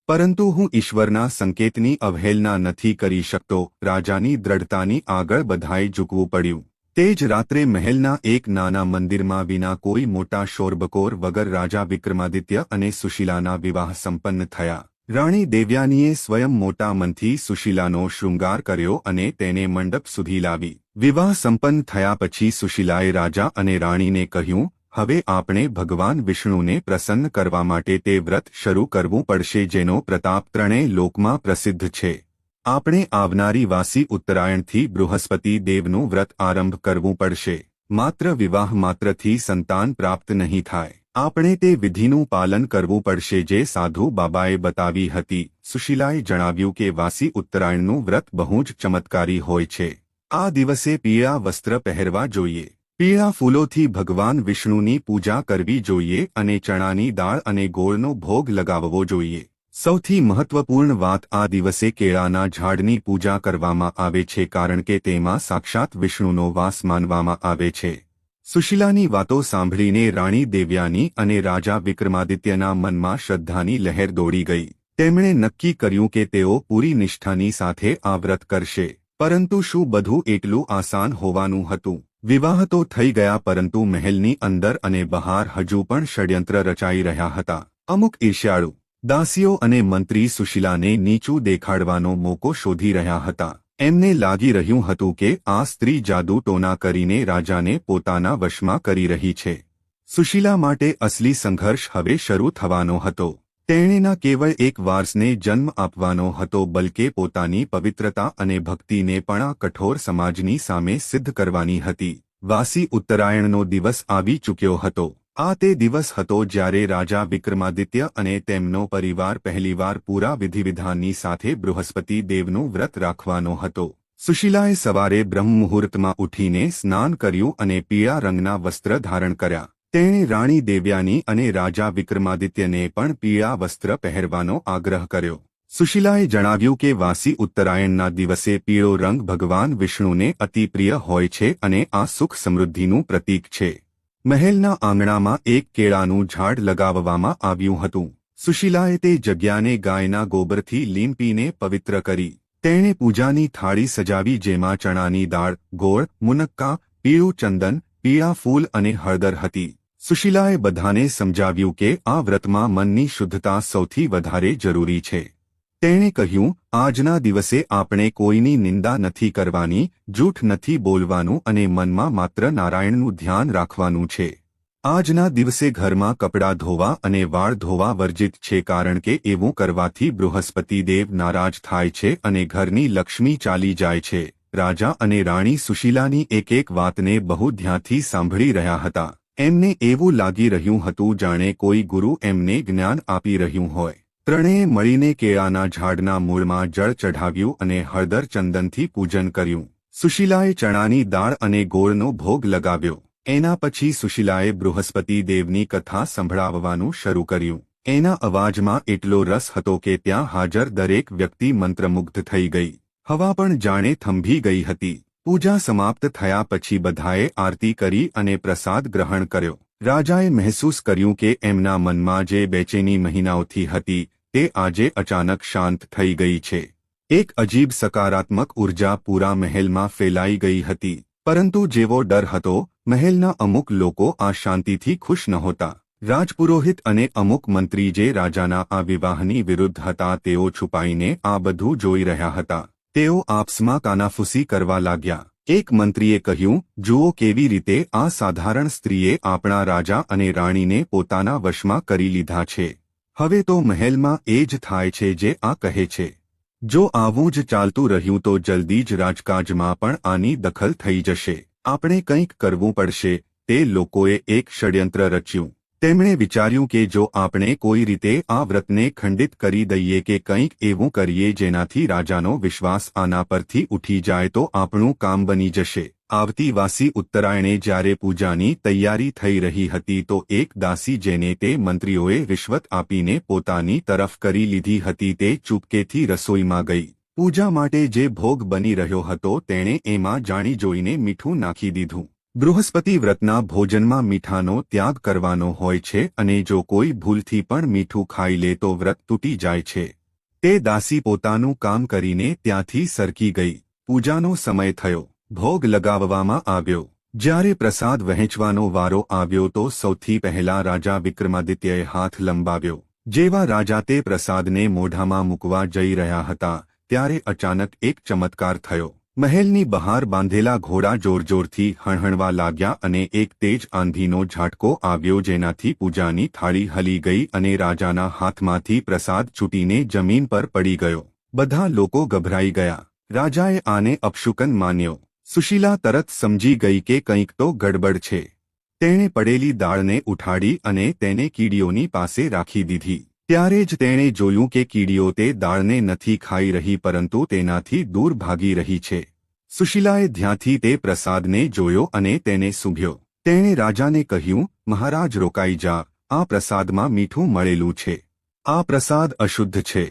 પરંતુ હું ઈશ્વરના સંકેતની અવહેલના નથી કરી શકતો. રાજાની દ્રઢતાની આગળ બધાએ ઝૂકવું પડ્યું. તે જ રાત્રે મહેલના એક નાના મંદિરમાં વિના કોઈ મોટા શોરબકોર વગર રાજા વિક્રમાદિત્ય અને સુશીલાના વિવાહ સંપન્ન થયા. રાણી દેવ્યાનીએ સ્વયં મોટા મનથી સુશીલાનો શૃંગાર કર્યો અને તેને મંડપ સુધી લાવી. વિવાહ સંપન્ન થયા પછી સુશીલાએ રાજા અને રાણીને કહ્યું, હવે આપણે ભગવાન વિષ્ણુને પ્રસન્ન કરવા માટે તે વ્રત શરૂ કરવું પડશે જેનો પ્રતાપ ત્રણેય લોકમાં પ્રસિદ્ધ છે. આપણે આવનારી વાસી ઉત્તરાયણથી બૃહસ્પતિ દેવનું વ્રત આરંભ કરવું પડશે. માત્ર વિવાહ માત્રથી સંતાન પ્રાપ્ત નહીં થાય. આપણે તે વિધિનું પાલન કરવું પડશે જે સાધુ બાબાએ બતાવી હતી. સુશીલાએ જણાવ્યું કે વાસી ઉત્તરાયણનું વ્રત બહુ જ ચમત્કારી હોય છે. આ દિવસે પીળા વસ્ત્ર પહેરવા જોઈએ. પીળા ફૂલોથી ભગવાન વિષ્ણુની પૂજા કરવી જોઈએ અને ચણાની દાળ અને ગોળનો ભોગ લગાવવો જોઈએ. સૌથી મહત્વપૂર્ણ વાત આ દિવસે કેળાના ઝાડની પૂજા કરવામાં આવે છે કારણ કે તેમાં સાક્ષાત વિષ્ણુનો વાસ માનવામાં આવે છે. સુશીલાની વાતો સાંભળીને રાણી દેવયાની અને રાજા વિક્રમાદિત્યના મનમાં શ્રદ્ધાની લહેર દોડી ગઈ. તેમણે નક્કી કર્યું કે તેઓ પૂરી નિષ્ઠાની સાથે આ વ્રત કરશે. પરંતુ શું બધું એટલું આસાન હોવાનું હતું? વિવાહ તો થઈ ગયા પરંતુ મહેલની અંદર અને બહાર હજુ પણ ષડયંત્ર રચાઈ રહ્યા હતા. અમુક ઈર્ષ્યાળુ દાસીઓ અને મંત્રી સુશીલાને નીચું દેખાડવાનો મોકો શોધી રહ્યા હતા. એમને લાગી રહ્યું હતું કે આ સ્ત્રી જાદુ ટોના કરીને રાજાને પોતાના વશમાં કરી રહી છે. સુશીલા માટે અસલી સંઘર્ષ હવે શરૂ થવાનો હતો. તેણે ન કેવળ એક વારસને જન્મ આપવાનો હતો બલકે પોતાની પવિત્રતા અને ભક્તિને પણ આ કઠોર સમાજની સામે સિદ્ધ કરવાની હતી. વાસી ઉત્તરાયણનો દિવસ આવી ચૂક્યો હતો. આ તે દિવસ હતો જ્યારે રાજા વિક્રમાદિત્ય અને તેમનો પરિવાર પહેલીવાર પૂરા વિધિવિધાનની સાથે બૃહસ્પતિ દેવનું વ્રત રાખવાનો હતો. સુશીલાએ સવારે બ્રહ્મ મુહૂર્તમાં ઉઠીને સ્નાન કર્યું અને પીળા રંગના વસ્ત્ર ધારણ કર્યા. તેણે રાણી દેવયાની અને રાજા વિક્રમાદિત્યને પણ પીળા વસ્ત્ર પહેરવાનો આગ્રહ કર્યો. સુશીલાએ જણાવ્યું કે વાસી ઉત્તરાયણના દિવસે પીળો રંગ ભગવાન વિષ્ણુને અતિ પ્રિય હોય છે અને આ સુખ સમૃદ્ધિનું પ્રતીક છે. મહેલના આંગણામાં એક કેળાનું ઝાડ લગાવવામાં આવ્યું હતું. સુશીલાએ તે જગ્યાને ગાયના ગોબરથી લીંપીને પવિત્ર કરી. તેણે પૂજાની થાળી સજાવી જેમાં ચણાની દાળ, ગોળ, મુનક્કા, પીળું ચંદન, પીળા ફૂલ અને હળદર હતી. સુશીલાએ બધાને સમજાવ્યું કે આ વ્રતમાં મનની શુદ્ધતા સૌથી વધારે જરૂરી છે. તેણે કહ્યું, આજના દિવસે આપણે કોઈની નિંદા નથી કરવાની, જૂઠ નથી બોલવાનું અને મનમાં માત્ર નારાયણનું ધ્યાન રાખવાનું છે. આજના દિવસે ઘરમાં કપડાં ધોવા અને વાળ ધોવા વર્જિત છે કારણ કે એવું કરવાથી બૃહસ્પતિ દેવ નારાજ થાય છે અને ઘરની લક્ષ્મી ચાલી જાય છે. રાજા અને રાણી સુશીલાની એક એક વાતને બહુ ધ્યાનથી સાંભળી રહ્યા હતા. એમને એવું લાગી રહ્યું હતું જાણે કોઈ ગુરુ એમને જ્ઞાન આપી રહ્યું હોય. ત્રણેય મળીને કેળાના ઝાડના મૂળમાં જળ ચઢાવ્યું અને હળદર ચંદનથી પૂજન કર્યું. સુશીલાએ ચણાની દાળ અને ગોળનો ભોગ લગાવ્યો. એના પછી સુશીલાએ બૃહસ્પતિ દેવની કથા સંભળાવવાનું શરૂ કર્યું. એના અવાજમાં એટલો રસ હતો કે ત્યાં હાજર દરેક વ્યક્તિ મંત્રમુગ્ધ થઈ ગઈ. હવા પણ જાણે થંભી ગઈ હતી. પૂજા સમાપ્ત થયા પછી બધાએ આરતી કરી અને પ્રસાદ ગ્રહણ કર્યો. રાજાએ મહેસૂસ કર્યું કે એમના મનમાં જે બેચેની મહિનાઓથી હતી તે આજે અચાનક શાંત થઈ ગઈ છે. એક અજીબ સકારાત્મક ઉર્જા પૂરા મહેલમાં ફેલાઈ ગઈ હતી. પરંતુ જેવો ડર હતો, મહેલના અમુક લોકો આ શાંતિથી ખુશ નહોતા. રાજપુરોહિત અને અમુક મંત્રી જે રાજાના આ વિવાહની વિરુદ્ધ હતા તેઓ છુપાઈને આ બધું જોઈ રહ્યા હતા. તેઓ આપસમાં કાનાફૂસી કરવા લાગ્યા. એક મંત્રીએ કહ્યું, જુઓ કેવી રીતે આ સાધારણ સ્ત્રીએ આપણા રાજા અને રાણીને પોતાના વશમાં કરી લીધા છે. હવે તો મહેલમાં એ જ થાય છે જે આ કહે છે. જો આવું જ ચાલતું રહ્યું તો જલ્દી જ રાજકાજમાં પણ આની દખલ થઈ જશે. આપણે કંઈક કરવું પડશે. તે લોકોએ એક ષડયંત્ર રચ્યું. તેમણે વિચાર્યું કે જો આપણે કોઈ રીતે આ વ્રતને ખંડિત કરી દઈએ કે કંઈક એવું કરીએ જેનાથી રાજાનો વિશ્વાસ આના પરથી ઉઠી જાય તો આપણું કામ બની જશે. આવતી વાસી ઉત્તરાયણે જ્યારે પૂજાની તૈયારી થઈ રહી હતી તો એક દાસી જેને તે મંત્રીઓએ રિશ્વત આપીને પોતાની તરફ કરી લીધી હતી તે ચૂપકેથી રસોઈમાં ગઈ. પૂજા માટે જે ભોગ બની રહ્યો હતો તેણે એમાં જાણી જોઈને મીઠું નાખી દીધું. બૃહસ્પતિ વ્રતના ભોજનમાં મીઠાનો ત્યાગ કરવાનો હોય છે અને જો કોઈ ભૂલથી પણ મીઠું ખાઈ લે તો વ્રત તૂટી જાય છે. તે દાસી પોતાનું કામ કરીને ત્યાંથી સરકી ગઈ. પૂજાનો સમય થયો. ભોગ લગાવવામાં આવ્યો. જ્યારે પ્રસાદ વહેંચવાનો વારો આવ્યો તો સૌથી પહેલા રાજા વિક્રમાદિત્યએ હાથ લંબાવ્યો. જેવા રાજા તે પ્રસાદને મોઢામાં મૂકવા જઈ રહ્યા હતા ત્યારે અચાનક એક ચમત્કાર થયો. મહેલની બહાર બાંધેલા ઘોડા જોરજોરથી હણહણવા લાગ્યા અને એક તેજ આંધીનો ઝાટકો આવ્યો જેનાથી પૂજાની થાળી હલી ગઈ અને રાજાના હાથમાંથી પ્રસાદ છૂટીને જમીન પર પડી ગયો. બધા લોકો ગભરાઈ ગયા. રાજાએ આને અપશુકન માન્યો. સુશીલા તરત સમજી ગઈ કે કંઈક તો ગડબડ છે. તેણે પડેલી દાળને ઉઠાડી અને તેને કીડીઓની પાસે રાખી દીધી. ત્યારે જ તેણે જોયું કે કીડીઓ તે દાળને નથી ખાઈ રહી પરંતુ તેનાથી દૂર ભાગી રહી છે. સુશીલાએ ધ્યાનથી તે પ્રસાદને જોયો અને તેને સૂંઘ્યો. તેણે રાજાને કહ્યું, મહારાજ રોકાઈ જા, આ પ્રસાદમાં મીઠું મળેલું છે. આ પ્રસાદ અશુદ્ધ છે.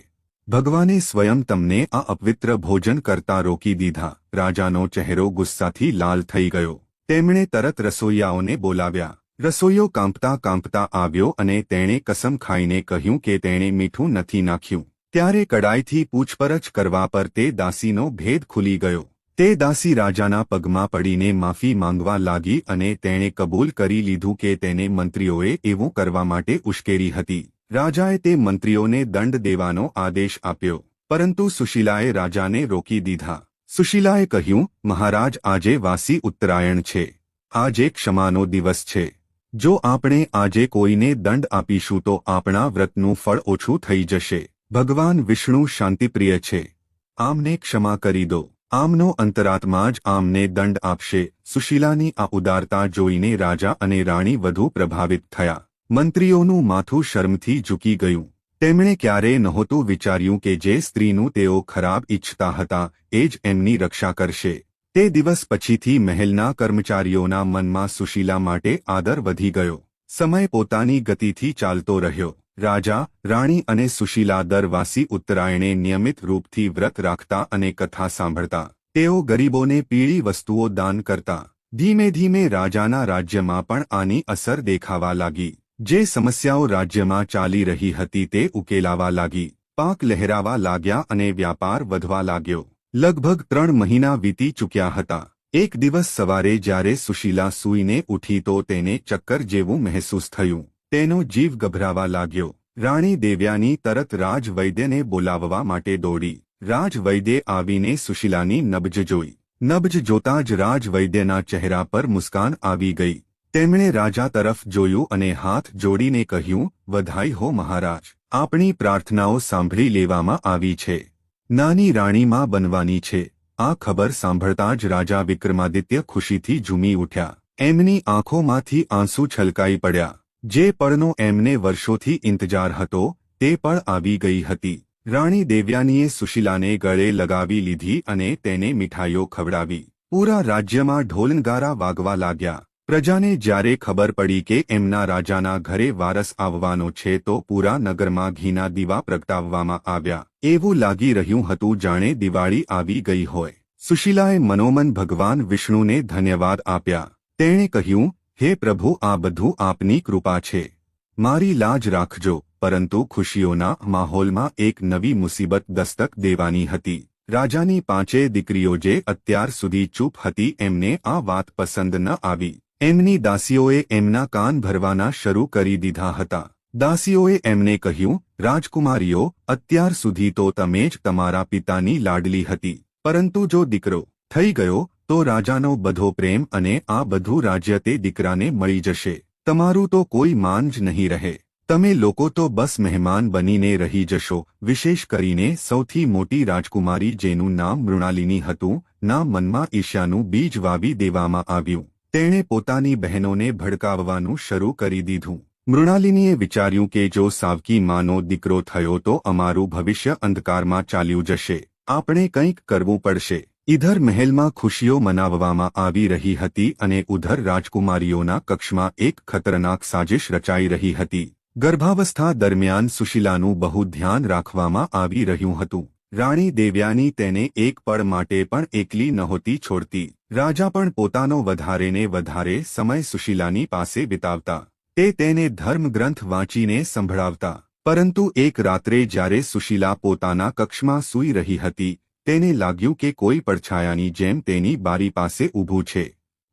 ભગવાને સ્વયં તમને આ અપવિત્ર ભોજન કરતા રોકી દીધા. રાજાનો ચહેરો ગુસ્સાથી લાલ થઈ ગયો. તેમણે તરત રસોઈયાઓને બોલાવ્યા. રસોઈયો કાંપતા કાંપતા આવ્યો અને તેણે કસમ ખાઈને કહ્યું કે તેણે મીઠું નથી નાખ્યું. ત્યારે કડાઈથી પૂછપરછ કરવા પર તે દાસીનો ભેદ ખુલી ગયો. તે દાસી રાજાના પગમાં પડીને માફી માંગવા લાગી અને તેણે કબૂલ કરી લીધું કે તેને મંત્રીઓએ એવું કરવા માટે ઉશ્કેરી હતી. રાજાએ તે મંત્રીઓને દંડ દેવાનો આદેશ આપ્યો, પરંતુ સુશીલાએ રાજાને રોકી દીધા. સુશીલાએ કહ્યું, મહારાજ, આજે વાસી ઉત્તરાયણ છે. આજે ક્ષમાનો દિવસ છે. જો આપણે આજે કોઈને દંડ આપીશું તો આપણા વ્રતનું ફળ ઓછું થઈ જશે. ભગવાન વિષ્ણુ શાંતિપ્રિય છે. આમને ક્ષમા કરી દો. આમનો અંતરાત્મા જ આમને દંડ આપશે. સુશીલાની આ ઉદારતા જોઈને રાજા અને રાણી વધુ પ્રભાવિત થયા. મંત્રીઓનું માથું શરમથી ઝૂકી ગયું. તેમણે ક્યારેય નહોતું વિચાર્યું કે જે સ્ત્રીનું તેઓ ખરાબ ઈચ્છતા હતા એ જ એમની રક્ષા કરશે. તે દિવસ પછીથી મહેલના કર્મચારીઓના મનમાં સુશીલા માટે આદર વધી ગયો. સમય પોતાની ગતિથી ચાલતો રહ્યો. રાજા, રાણી અને સુશીલા દર વાસી ઉત્તરાયણે નિયમિત રૂપથી વ્રત રાખતા અને કથા સાંભળતા. તેઓ ગરીબોને પીળી વસ્તુઓ દાન કરતા. ધીમે ધીમે રાજાના રાજ્યમાં પણ આની અસર દેખાવા લાગી. જે સમસ્યાઓ રાજ્યમાં ચાલી રહી હતી તે ઉકેલાવા લાગી. પાક લહેરાવા લાગ્યા અને વ્યાપાર વધવા લાગ્યો. લગભગ 3 મહિના વીતી ચૂક્યા હતા. એક દિવસ સવારે જ્યારે સુશીલા સૂઈને ઉઠી તો તેને ચક્કર જેવું મહેસૂસ થયું. તેનો જીવ ગભરાવા લાગ્યો. રાણી દેવ્યાની તરત રાજવૈદ્યને બોલાવવા માટે દોડી. રાજવૈદ્યે આવીને સુશીલાની નબજ જોઈ. નબજ જોતા જ રાજવૈદ્યના ચહેરા પર મુસ્કાન આવી ગઈ. તેમણે રાજા તરફ જોયું અને હાથ જોડીને કહ્યું, વધાઈ હો મહારાજ, આપણી પ્રાર્થનાઓ સાંભળી લેવામાં આવી છે. નાની રાણીમાં બનવાની છે. આ ખબર સાંભળતા જ રાજા વિક્રમાદિત્ય ખુશીથી ઝૂમી ઉઠ્યા. એમની આંખોમાંથી આંસુ છલકાઈ પડ્યા. જે પળનો એમને વર્ષોથી ઇંતજાર હતો તે પળ આવી ગઈ હતી. રાણી દેવ્યાનીએ સુશીલાને ગળે લગાવી લીધી અને તેને મીઠાઈઓ ખવડાવી. પૂરા રાજ્યમાં ઢોલનગારા વાગવા લાગ્યા. પ્રજાને જ્યારે ખબર પડી કે એમના રાજાના ઘરે વારસ આવવાનો છે તો પૂરા નગરમાં ઘીના દીવા પ્રગટાવવામાં આવ્યા. એવું લાગી રહ્યું હતું જાણે દિવાળી આવી ગઈ હોય. સુશીલાએ મનોમન ભગવાન વિષ્ણુને ધન્યવાદ આપ્યા. તેણે કહ્યું, હે પ્રભુ, આ બધું આપની કૃપા છે. મારી લાજ રાખજો. પરંતુ ખુશીઓના માહોલમાં એક નવી મુસીબત દસ્તક દેવાની હતી. રાજાની 5 દીકરીઓ જે અત્યાર સુધી ચૂપ હતી એમને આ વાત પસંદ ન આવી. એમની દાસીઓએ એમના કાન ભરવાના શરૂ કરી દીધા હતા. દાસીઓએ એમને કહ્યું, રાજકુમારીઓ, અત્યાર સુધી તો તમે જ તમારા પિતાની લાડલી હતી, પરંતુ જો દીકરો થઈ ગયો તો રાજાનો બધો પ્રેમ અને આ બધું રાજ્ય તે દીકરાને મળી જશે. તમારું તો કોઈ માન જ નહીં રહે. તમે લોકો તો બસ મહેમાન બનીને રહી જશો. વિશેષ કરીને સૌથી મોટી રાજકુમારી જેનું નામ મૃણાલિની હતું, ના મનમાં ઈર્ષ્યાનું બીજ વાવી દેવામાં આવ્યું. તેણે પોતાની બહેનોને ભડકાવવાનું શરૂ કરી દીધું. મૃણાલિનીએ વિચાર્યું કે જો સાવકી માનો દીકરો થયો તો અમારું ભવિષ્ય અંધકારમાં ચાલ્યું જશે. આપણે કંઈક કરવું પડશે. ઇધર મહેલમાં ખુશીઓ મનાવવામાં આવી રહી હતી અને ઉધર રાજકુમારીઓના કક્ષમાં એક ખતરનાક સાજિશ રચાઈ રહી હતી. ગર્ભાવસ્થા દરમિયાન સુશીલાનું બહુ ધ્યાન રાખવામાં આવી રહ્યું હતું. રાણી દેવ્યાની તેને એક પળ માટે પણ એકલી નહોતી છોડતી. રાજા પણ પોતાનો વધારેને વધારે સમય સુશીલાની પાસે વિતાવતા. તે તેને ધર્મગ્રંથ વાંચીને સંભળાવતા. પરંતુ એક રાત્રે જ્યારે સુશીલા પોતાના કક્ષમાં સૂઈ રહી હતી, તેને લાગ્યું કે કોઈ પડછાયાની જેમ તેની બારી પાસે ઊભું છે.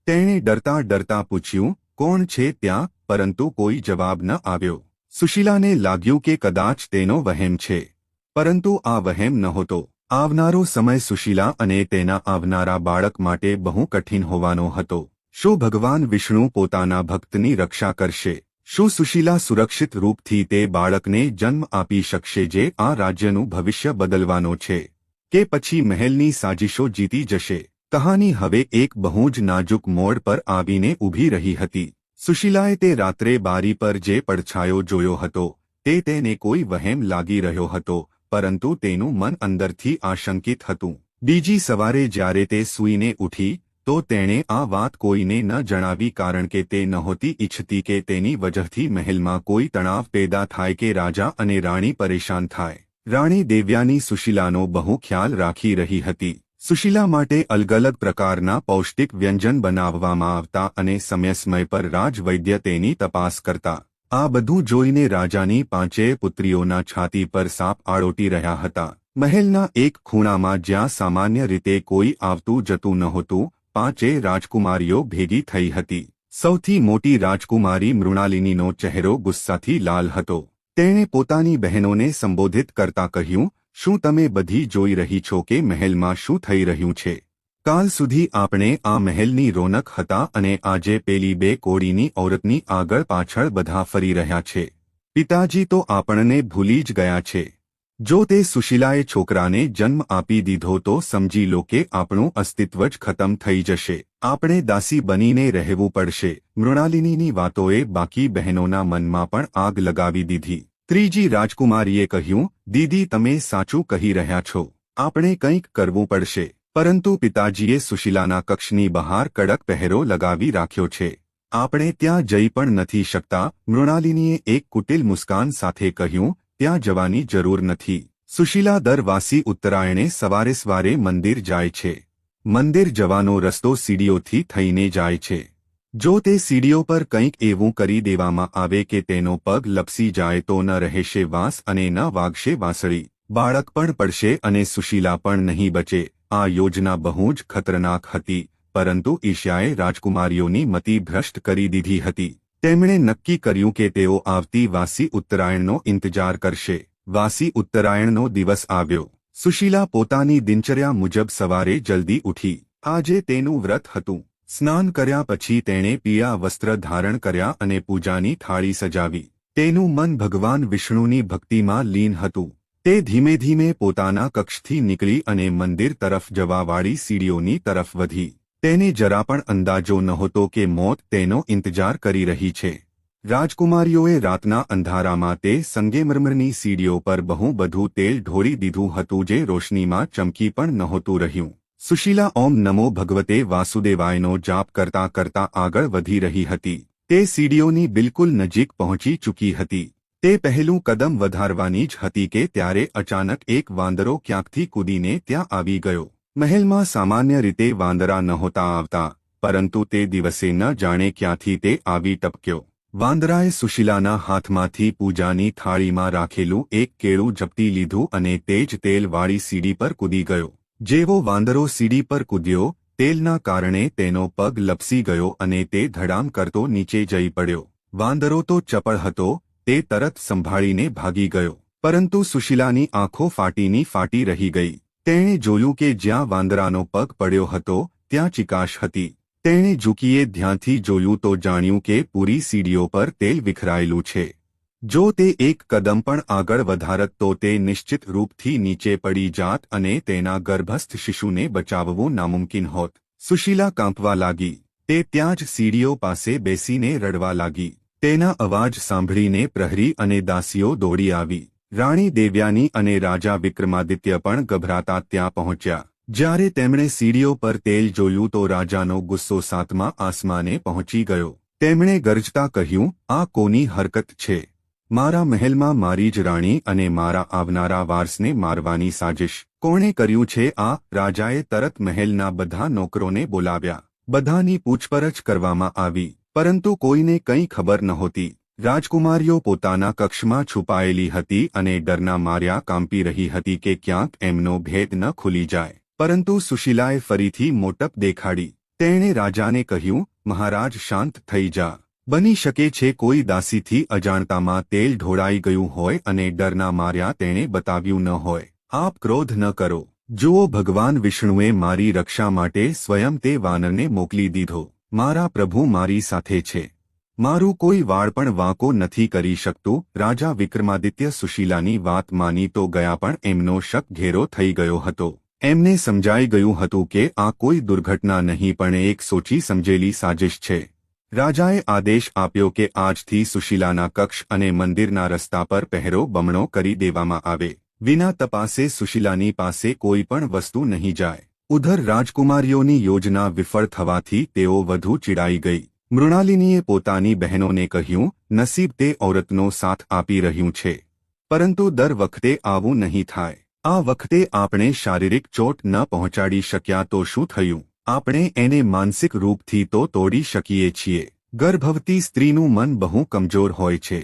તેણે ડરતા ડરતા પૂછ્યું, કોણ છે ત્યાં? પરંતુ કોઈ જવાબ ન આવ્યો. સુશીલાને લાગ્યું કે કદાચ તેનો વહેમ છે. પરંતુ આ વહેમ નહોતો. આવનારો સમય સુશીલા અને તેના આવનારા બાળક માટે બહુ કઠિન હોવાનો હતો. શું ભગવાન વિષ્ણુ પોતાના ભક્તની રક્ષા કરશે? શું સુશીલા સુરક્ષિત રૂપથી તે બાળકને જન્મ આપી શકશે જે આ રાજ્યનું ભવિષ્ય બદલવાનો છે, કે પછી મહેલની સાજિશો જીતી જશે? કહાની હવે એક બહુ જ નાજુક મોડ પર આવીને ઊભી રહી હતી. સુશીલાએ તે રાત્રે બારી પર જે પડછાયો જોયો હતો તે તેને કોઈ વહેમ લાગી રહ્યો હતો, પરંતુ તેનું મન અંદરથી આશંકિત હતું. બીજી સવારે જ્યારે તે સૂઈને ઉઠી તો તેણે આ વાત કોઈને ન જણાવી, કારણ કે તે નહોતી ઈચ્છતી કે તેની વજહથી મહેલમાં કોઈ તણાવ પેદા થાય કે રાજા અને રાણી પરેશાન થાય. રાણી દેવ્યાની સુશીલાનો બહુ ખ્યાલ રાખી રહી હતી. સુશીલા માટે અલગ અલગ પ્રકારના પૌષ્ટિક વ્યંજન બનાવવામાં આવતા અને સમય પર રાજવૈદ્ય તેની તપાસ કરતા. આ બધું જોઈને રાજાની પાંચેય પુત્રીઓના છાતી પર સાપ આળોટી રહ્યા હતા. મહેલના એક ખૂણામાં જ્યાં સામાન્ય રીતે કોઈ આવતું જતું નહોતું, પાંચેય રાજકુમારીઓ ભેગી થઈ હતી. સૌથી મોટી રાજકુમારી મૃણાલિનીનો ચહેરો ગુસ્સાથી લાલ હતો. તેણે પોતાની બહેનોને સંબોધિત કરતા કહ્યું, શું તમે બધી જોઈ રહી છો કે મહેલમાં શું થઈ રહ્યું છે? કાલ સુધી આપણે આ મહેલની રોનક હતા અને આજે પેલી બે કોડીની ઔરતની આગળ પાછળ બધા ફરી રહ્યા છે. પિતાજી તો આપણને ભૂલી જ ગયા છે. જો તે સુશીલાએ છોકરાને જન્મ આપી દીધો તો સમજી લો કે આપણું અસ્તિત્વ જ ખતમ થઈ જશે. આપણે દાસી બનીને રહેવું પડશે. મૃણાલિનીની વાતોએ બાકી બહેનોના મનમાં પણ આગ લગાવી દીધી. ત્રીજી રાજકુમારીએ કહ્યું, દીદી તમે સાચું કહી રહ્યા છો. આપણે કંઈક કરવું પડશે. પરંતુ પિતાજીએ સુશીલાના કક્ષની બહાર કડક પહેરો લગાવી રાખ્યો છે. આપણે ત્યાં જઈ પણ નથી શકતા. મૃણાલિનીએ એક કુટિલ મુસ્કાન સાથે કહ્યું, ત્યાં જવાની જરૂર નથી. સુશીલા દર વાસી ઉત્તરાયણે સવારે મંદિર જાય છે. મંદિર જવાનો રસ્તો સીડીઓથી થઈને જાય છે. જો તે સીડીઓ પર કંઈક એવું કરી દેવામાં આવે કે તેનો પગ લપસી જાય તો ન રહેશે વાંસ અને ન વાગશે વાંસળી. બાળક પણ પડશે અને સુશીલા પણ નહીં બચે. આ યોજના બહુ જ ખતરનાક હતી, પરંતુ ઈર્ષ્યાએ રાજકુમારીઓની મતિ ભ્રષ્ટ કરી દીધી હતી. તેમણે નક્કી કર્યું કે તેઓ આવતી વાસી ઉત્તરાયણનો ઇંતજાર કરશે. વાસી ઉત્તરાયણનો દિવસ આવ્યો. સુશીલા પોતાની દિનચર્યા મુજબ સવારે જલ્દી ઉઠી. આજે તેનું વ્રત હતું. સ્નાન કર્યા પછી તેણે પીળા વસ્ત્ર ધારણ કર્યા અને પૂજાની થાળી સજાવી. તેનું મન ભગવાન વિષ્ણુની ભક્તિમાં લીન હતું. તે ધીમે ધીમે પોતાના કક્ષથી નીકળી અને મંદિર તરફ જવાવાળી સીડીઓની તરફ વધી. તેને જરા પણ અંદાજો નહોતો કે મોત તેનો ઇંતજાર કરી રહી છે. રાજકુમારીઓએ રાતના અંધારામાં તે સંગેમરમરની સીડીઓ પર બહુ બધું તેલ ઢોળી દીધું હતું જે રોશનીમાં ચમકી પણ નહોતું રહ્યું. સુશીલા ઓમ નમો ભગવતે વાસુદેવાયનો જાપ કરતા કરતા આગળ વધી રહી હતી. તે સીડીઓની બિલકુલ નજીક પહોંચી ચૂકી હતી. તે પહેલું કદમ વધારવાની જ હતી કે ત્યારે અચાનક એક વાંદરો ક્યાંકથી કૂદીને ત્યાં આવી ગયો. મહેલમાં સામાન્ય રીતે વાંદરા નહોતા આવતા, પરંતુ તે દિવસે ન જાણે ક્યાંથી તે આવી ટપક્યો. વાંદરાએ સુશીલાના હાથમાંથી પૂજાની થાળીમાં રાખેલું એક કેળું ઝપટી લીધું અને તે જ તેલવાળી સીડી પર કૂદી ગયો. જેવો વાંદરો સીડી પર કૂદ્યો, તેલના કારણે તેનો પગ લપસી ગયો અને તે ધડામ કરતો નીચે જઈ પડ્યો. વાંદરો તો ચપળ હતો, તે તરત સંભાળીને ભાગી ગયો. પરંતુ સુશીલાની આંખો ફાટી રહી ગઈ. તેણે જોયું કે જ્યાં વાંદરાનો પગ પડ્યો હતો ત્યાં ચિકાશ હતી. તેણે ઝૂકીએ ધ્યાનથી જોયું તો જાણ્યું કે પૂરી સીડીઓ પર તેલ વિખરાયેલું છે. જો તે એક કદમ પણ આગળ વધારત તો તે નિશ્ચિત રૂપથી નીચે પડી જાત અને તેના ગર્ભસ્થ શિશુને બચાવવું નામુમકિન હોત. સુશીલા કાંપવા લાગી. તે ત્યાં જ સીડીઓ પાસે બેસીને રડવા લાગી. તેના અવાજ સાંભળીને પ્રહરી અને દાસીઓ દોડી આવી. રાણી દેવ્યાની અને રાજા વિક્રમાદિત્ય પણ ગભરાતા ત્યાં પહોંચ્યા. જ્યારે તેમણે સીડીઓ પર તેલ જોયું તો રાજાનો ગુસ્સો સાતમા આસમાને પહોંચી ગયો. તેમણે ગરજતા કહ્યું, આ કોની હરકત છે? મારા મહેલમાં મારી જ રાણી અને મારા આવનારા વારસને મારવાની સાજિશ કોણે કર્યું છે? આ રાજાએ તરત મહેલના બધા નોકરોને બોલાવ્યા. બધાની પૂછપરછ કરવામાં આવી, પરંતુ કોઈને કંઈ ખબર નહોતી. રાજકુમારીઓ પોતાના કક્ષમાં છુપાયેલી હતી અને ડરના માર્યા કાંપી રહી હતી કે ક્યાંક એમનો ભેદ ન ખુલી જાય. પરંતુ સુશીલાએ ફરીથી મોટપ દેખાડી. તેણે રાજાને કહ્યું, મહારાજ શાંત થઈ જા. બની શકે છે કોઈ દાસીથી અજાણતામાં તેલ ઢોળાઈ ગયું હોય અને ડરના માર્યા તેણે બતાવ્યું ન હોય. આપ ક્રોધ ન કરો. જુઓ, ભગવાન વિષ્ણુએ મારી રક્ષા માટે સ્વયં તે વાનરને મોકલી દીધો. મારા પ્રભુ મારી સાથે છે. મારું કોઈ વાળ પણ વાંકો નથી કરી શકતું. રાજા વિક્રમાદિત્ય સુશીલાની વાત માની તો ગયા, પણ એમનો શક ઘેરો થઈ ગયો હતો. એમને સમજાઈ ગયું હતું કે આ કોઈ દુર્ઘટના નહીં પણ એક સોચી સમજેલી સાજિશ છે. રાજાએ આદેશ આપ્યો કે આજથી સુશીલાના કક્ષ અને મંદિરના રસ્તા પર પહેરો બમણો કરી દેવામાં આવે. વિના તપાસે સુશીલાની પાસે કોઈ પણ વસ્તુ નહીં જાય. ઉધર રાજકુમારીઓની યોજના વિફળ થવાથી તેઓ વધુ ચીડાઈ ગઈ. મૃણાલિનીએ પોતાની બહેનોને કહ્યું, નસીબ તે ઔરતનો સાથ આપી રહ્યું છે, પરંતુ દર વખતે આવું નહીં થાય. આ વખતે આપણે શારીરિક ચોટ ન પહોંચાડી શક્યા તો શું થયું? આપણે એને માનસિક રૂપથી તો તોડી શકીએ છીએ. ગર્ભવતી સ્ત્રીનું મન બહુ કમજોર હોય છે.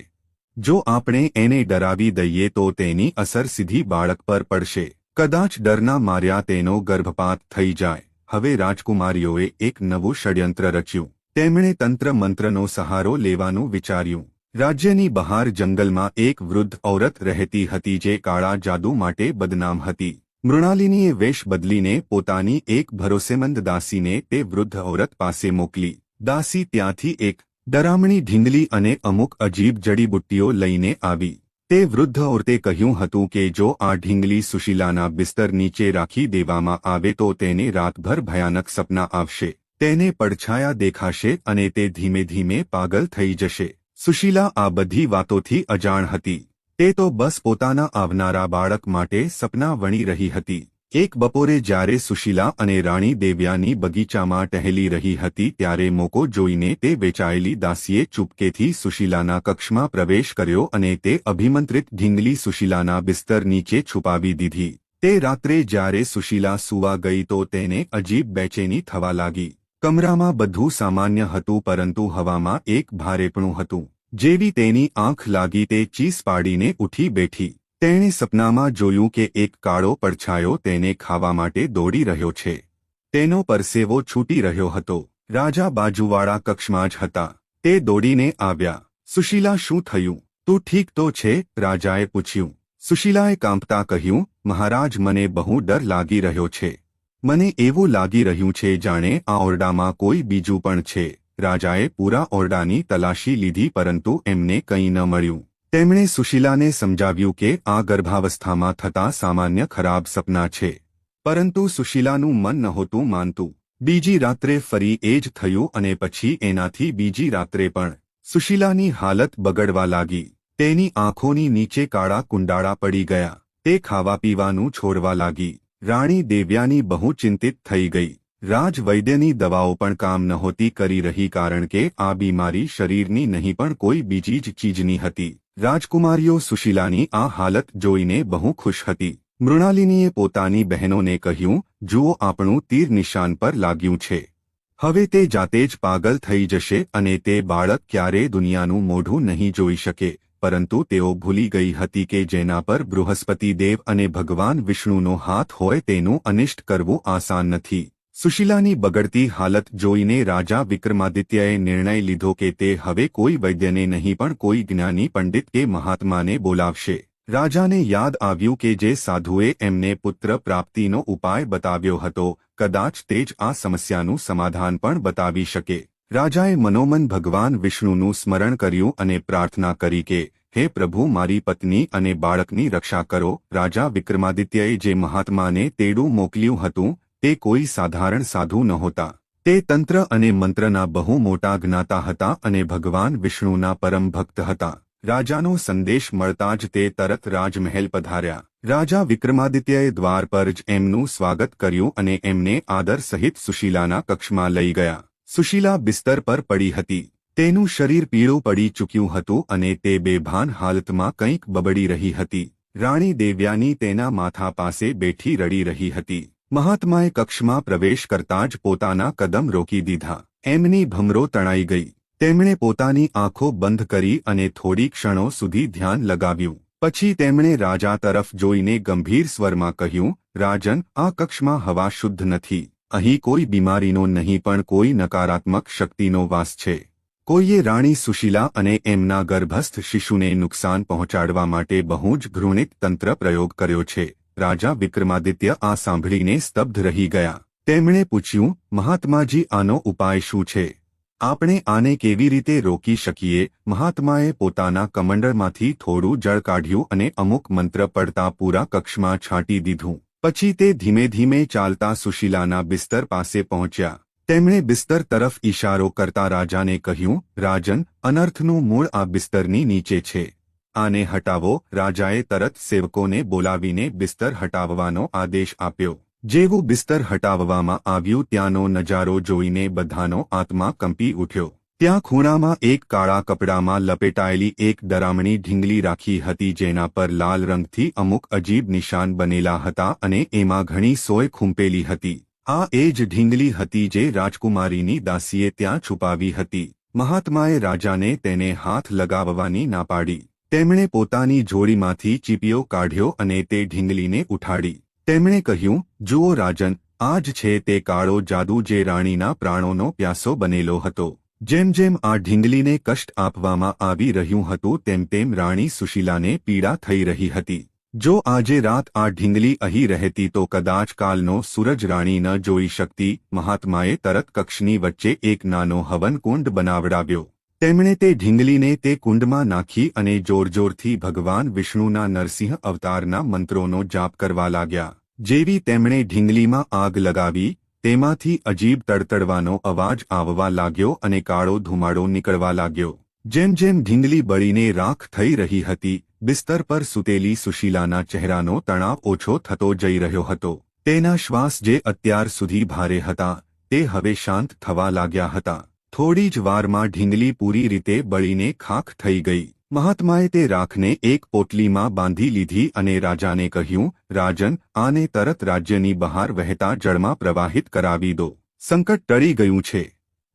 જો આપણે એને ડરાવી દઈએ તો તેની અસર સીધી બાળક પર પડશે. કદાચ ડરના માર્યા તેનો ગર્ભપાત થઈ જાય. હવે રાજકુમારીઓએ એક નવું ષડયંત્ર રચ્યું. તેમણે તંત્ર મંત્રનો સહારો લેવાનું વિચાર્યું. રાજ્યની બહાર જંગલમાં એક વૃદ્ધ ઔરત રહેતી હતી જે કાળા જાદુ માટે બદનામ હતી. મૃણાલિનીએ વેશ બદલીને પોતાની એક ભરોસેમંદ દાસીને તે વૃદ્ધ ઔરત પાસે મોકલી. દાસી ત્યાંથી એક ડરામણી ઢીંગલી અને અમુક અજીબ જડીબુટ્ટીઓ લઈને આવી. તે વૃદ્ધ ઔરતે કહ્યું હતું કે જો આ ઢીંગલી સુશીલાના બિસ્તર નીચે રાખી દેવામાં આવે તો તેને રાતભર ભયાનક સપના આવશે. તેને પડછાયા દેખાશે અને તે ધીમે ધીમે પાગલ થઈ જશે. સુશીલા આ બધી વાતોથી અજાણ હતી. તે તો બસ પોતાના આવનારા બાળક માટે સપના વણી રહી હતી. એક બપોરે જ્યારે સુશીલા અને રાણી દેવ્યાની બગીચામાં ટહેલી રહી હતી ત્યારે મોકો જોઈને તે વેચાયેલી દાસીએ ચૂપકેથી સુશીલાના કક્ષમાં પ્રવેશ કર્યો અને તે અભિમંત્રિત ઢીંગલી સુશીલાના બિસ્તર નીચે છુપાવી દીધી. તે રાત્રે જ્યારે સુશીલા સૂવા ગઈ તો તેને અજીબ બેચેની થવા લાગી. કમરામાં બધું સામાન્ય હતું પરંતુ હવામાં એક ભારેપણું હતું. જેવી તેની આંખ લાગી તે ચીસ પાડીને ઉઠી બેઠી. તેણે સપનામાં જોયું કે એક કાળો પડછાયો તેને ખાવા માટે દોડી રહ્યો છે. તેનો પરસેવો છૂટી રહ્યો હતો. રાજા બાજુવાળા કક્ષમાં જ હતા. તે દોડીને આવ્યા. સુશીલા, શું થયું? તું ઠીક તો છે? રાજાએ પૂછ્યું. સુશીલાએ કાંપતા કહ્યું, મહારાજ, મને બહુ ડર લાગી રહ્યો છે. મને એવું લાગી રહ્યું છે જાણે આ ઓરડામાં કોઈ બીજું પણ છે. રાજાએ પૂરા ઓરડાની તલાશી લીધી પરંતુ એમને કંઈ ન મળ્યું. તેમણે સુશીલાને સમજાવ્યું કે આ ગર્ભાવસ્થામાં થતા સામાન્ય ખરાબ સપના છે. પરંતુ સુશીલાનું મન નહોતું માનતું. બીજી રાત્રે ફરી એ જ થયું અને પછી એનાથી બીજી રાત્રે પણ. સુશીલાની હાલત બગડવા લાગી. તેની આંખોની નીચે કાળા કુંડાળા પડી ગયા. તે ખાવા પીવાનું છોડવા લાગી. રાણી દેવ્યાની બહુ ચિંતિત થઈ ગઈ. રાજવૈદ્યની દવાઓ પણ કામ નહોતી કરી રહી કારણ કે આ બીમારી શરીરની નહીં પણ કોઈ બીજી જ ચીજની હતી. રાજકુમારીઓ સુશીલાની આ હાલત જોઈને બહુ ખુશ હતી. મૃણાલિનીએ પોતાની બહેનોને કહ્યું, જુઓ, આપણું તીર નિશાન પર લાગ્યું છે. હવે તે જાતે જ પાગલ થઈ જશે અને તે બાળક ક્યારેય દુનિયાનું મોઢું નહીં જોઈ શકે. પરંતુ તેઓ ભૂલી ગઈ હતી કે જેના પર બૃહસ્પતિ દેવ અને ભગવાન વિષ્ણુનો હાથ હોય તેનું અનિષ્ટ કરવું આસાન નથી. સુશીલાની બગડતી હાલત જોઈને રાજા વિક્રમાદિત્યએ નિર્ણય લીધો કે તે હવે કોઈ વૈદ્યને નહીં પણ કોઈ જ્ઞાની પંડિત કે મહાત્માને બોલાવશે. રાજાને યાદ આવ્યું કે જે સાધુએ એમને પુત્ર પ્રાપ્તિનો ઉપાય બતાવ્યો હતો, કદાચ તે જ આ સમસ્યાનું સમાધાન પણ બતાવી શકે. રાજાએ મનોમન ભગવાન વિષ્ણુનું સ્મરણ કર્યું અને પ્રાર્થના કરી કે હે પ્રભુ, મારી પત્ની અને બાળકની રક્ષા કરો. રાજા વિક્રમાદિત્યએ જે મહાત્માને તેડું મોકલ્યું હતું તે કોઈ સાધારણ સાધુ નહોતા. તે તંત્ર અને મંત્રના બહુ મોટા જ્ઞાતા હતા અને ભગવાન વિષ્ણુના પરમ ભક્ત હતા. રાજાનો સંદેશ મળતા જ તે તરત રાજમહેલ પધાર્યા. રાજા વિક્રમાદિત્યએ દ્વાર પર જ એમનું સ્વાગત કર્યું અને એમને આદર સહિત સુશીલાના કક્ષમાં લઈ ગયા. સુશીલા બિસ્તર પર પડી હતી. તેનું શરીર પીળું પડી ચૂક્યું હતું અને તે બેભાન હાલતમાં કંઈક બબડી રહી હતી. રાણી દેવ્યાની તેના માથા પાસે બેઠી રડી રહી હતી. મહાત્માએ કક્ષમાં પ્રવેશ કરતાં જ પોતાના કદમ રોકી દીધા. એમની ભમરો તણાઈ ગઈ. તેમણે પોતાની આંખો બંધ કરી અને થોડી ક્ષણો સુધી ધ્યાન લગાવ્યું. પછી તેમણે રાજા તરફ જોઈને ગંભીર સ્વરમાં કહ્યું, રાજન, આ કક્ષમાં હવા શુદ્ધ નથી. અહીં કોઈ બીમારીનો નહીં પણ કોઈ નકારાત્મક શક્તિનો વાસ છે. કોઈએ રાણી સુશીલા અને એમના ગર્ભસ્થ શિશુને નુકસાન પહોંચાડવા માટે બહુ જ ઘૃણિત તંત્ર પ્રયોગ કર્યો છે. રાજા વિક્રમાદિત્ય આ સાંભળીને સ્તબ્ધ રહી ગયા. તેમણે પૂછ્યું, મહાત્માજી, આનો ઉપાય શું છે? આપણે આને કેવી રીતે રોકી શકીએ? મહાત્માએ પોતાના કમંડળમાંથી થોડું જળ કાઢ્યું અને અમુક મંત્ર પડતા પૂરા કક્ષમાં છાંટી દીધું. પછી તે ધીમે ધીમે ચાલતા સુશીલાના બિસ્તર પાસે પહોંચ્યા. તેમણે બિસ્તર તરફ ઇશારો કરતા રાજાને કહ્યું, રાજન, અનર્થનું મૂળ આ બિસ્તરની નીચે છે. આને હટાવો. રાજાએ તરત સેવકોને બોલાવીને બિસ્તર હટાવવાનો આદેશ આપ્યો. જેવું બિસ્તર હટાવવામાં આવ્યું ત્યાંનો નજારો જોઈને બધાનો આત્મા કંપી ઉઠ્યો. ત્યાં ખૂણામાં એક કાળા કપડામાં લપેટાયેલી એક ડરામણી ઢીંગલી રાખી હતી જેના પર લાલ રંગથી અમુક અજીબ નિશાન બનેલા હતા અને એમાં ઘણી સોય ખૂંપેલી હતી. આ એ જ ઢીંગલી હતી જે રાજકુમારીની દાસીએ ત્યાં છુપાવી હતી. મહાત્માએ રાજાને તેને હાથ લગાવવાની ના પાડી. તેમણે પોતાની જોડીમાંથી ચીપિયો કાઢ્યો અને તે ઢીંગલીને ઉઠાડી. તેમણે કહ્યું, જુઓ રાજન, આ જ છે તે કાળો જાદુ જે રાણીના પ્રાણોનો પ્યાસો બનેલો હતો. જેમ જેમ આ ઢીંગલીને કષ્ટ આપવામાં આવી રહ્યું હતું તેમ તેમ રાણી સુશીલાને પીડા થઈ રહી હતી. જો આજે રાત આ ઢીંગલી અહીં રહેતી તો કદાચ કાલનો સૂરજ રાણી ન જોઈ શકતી. મહાત્માએ તરત કક્ષની વચ્ચે એક નાનો હવન કુંડ બનાવડાવ્યો. તેમણે તે ઢીંગલીને તે કુંડમાં નાખી અને જોરજોરથી ભગવાન વિષ્ણુના નરસિંહ અવતારના મંત્રોનો જાપ કરવા લાગ્યા. જેવી તેમણે ઢીંગલીમાં આગ લગાવી, તેમાંથી અજીબ તડતડવાનો અવાજ આવવા લાગ્યો અને કાળો ધુમાડો નીકળવા લાગ્યો. જેમ જેમ ઢીંગલી બળીને રાખ થઈ રહી હતી, બિસ્તર પર સૂતેલી સુશીલાના ચહેરાનો તણાવ ઓછો થતો જઈ રહ્યો હતો. તેના શ્વાસ જે અત્યાર સુધી ભારે હતા, તે હવે શાંત થવા લાગ્યા હતા. થોડી જ વારમાં ઢીંગલી પૂરી રીતે બળીને ખાખ થઈ ગઈ. મહાત્માએ તે રાખને એક પોટલીમાં બાંધી લીધી અને રાજાને કહ્યું, રાજન, આને તરત રાજ્યની બહાર વહેતા જળમાં પ્રવાહિત કરાવી દો. સંકટ ટળી ગયું છે.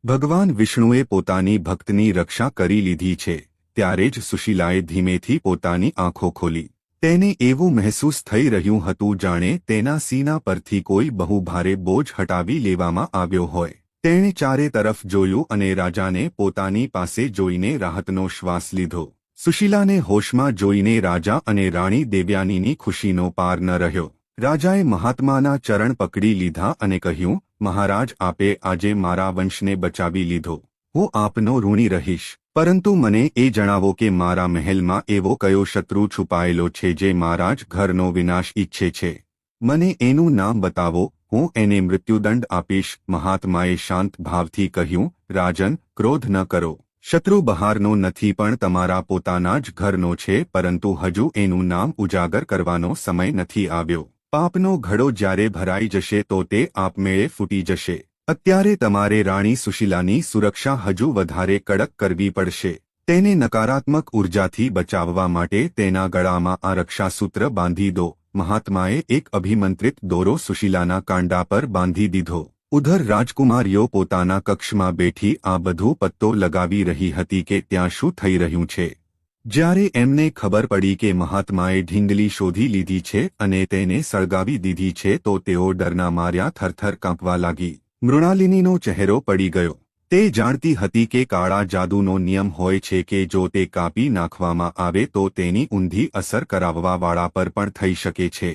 ભગવાન વિષ્ણુએ પોતાની ભક્તની રક્ષા કરી લીધી છે. ત્યારે જ સુશીલાએ ધીમેથી પોતાની આંખો ખોલી. તેને એવું મહેસૂસ થઈ રહ્યું હતું જાણે તેના સીના પરથી કોઈ બહુ ભારે બોજ હટાવી લેવામાં આવ્યો હોય. તેણે ચારે તરફ જોયું અને રાજાને પોતાની પાસે જોઈને રાહતનો શ્વાસ લીધો. સુશીલાને હોશમાં જોઈને રાજા અને રાણી દેવયાનીની ખુશીનો પાર ન રહ્યો. રાજાએ મહાત્માના ચરણ પકડી લીધા અને કહ્યું, મહારાજ, આપે આજે મારા વંશને બચાવી લીધો. હું આપનો ઋણી રહીશ. પરંતુ મને એ જણાવો કે મારા મહેલમાં એવો કયો શત્રુ છુપાયેલો છે જે મારા જ ઘરનો વિનાશ ઈચ્છે છે. મને એનું નામ બતાવો, હું એને મૃત્યુદંડ આપીશ. મહાત્માએ શાંત ભાવથી કહ્યું, રાજન, ક્રોધ ન કરો. શત્રુ બહારનો નથી પણ તમારા પોતાના જ ઘરનો છે, પરંતુ હજુ એનું નામ ઉજાગર કરવાનો સમય નથી આવ્યો. પાપનો ઘડો જ્યારે ભરાઈ જશે તો તે આપમેળે ફૂટી જશે. અત્યારે તમારે રાણી સુશીલાની સુરક્ષા હજુ વધારે કડક કરવી પડશે. તેને નકારાત્મક ઉર્જાથી બચાવવા માટે તેના ગળામાં આ રક્ષાસૂત્ર બાંધી દો. મહાત્માએ એક અભિમંત્રિત દોરો સુશીલાના કાંડા પર બાંધી દીધો. ઉધર રાજકુમારીઓ પોતાના કક્ષમાં બેઠી આ બધું પત્તો લગાવી રહી હતી કે ત્યાં શું થઈ રહ્યું છે. જ્યારે એમને ખબર પડી કે મહાત્માએ ઢીંગલી શોધી લીધી છે અને તેને સળગાવી દીધી છે તો તેઓ ડરના માર્યા થરથર કાંપવા લાગી. મૃણાલિનીનો ચહેરો પડી ગયો. તે જાણતી હતી કે કાળા જાદુનો નિયમ હોય છે કે જો તે કાપી નાખવામાં આવે તો તેની ઊંધી અસર કરાવવાવાળા પર પણ થઈ શકે છે.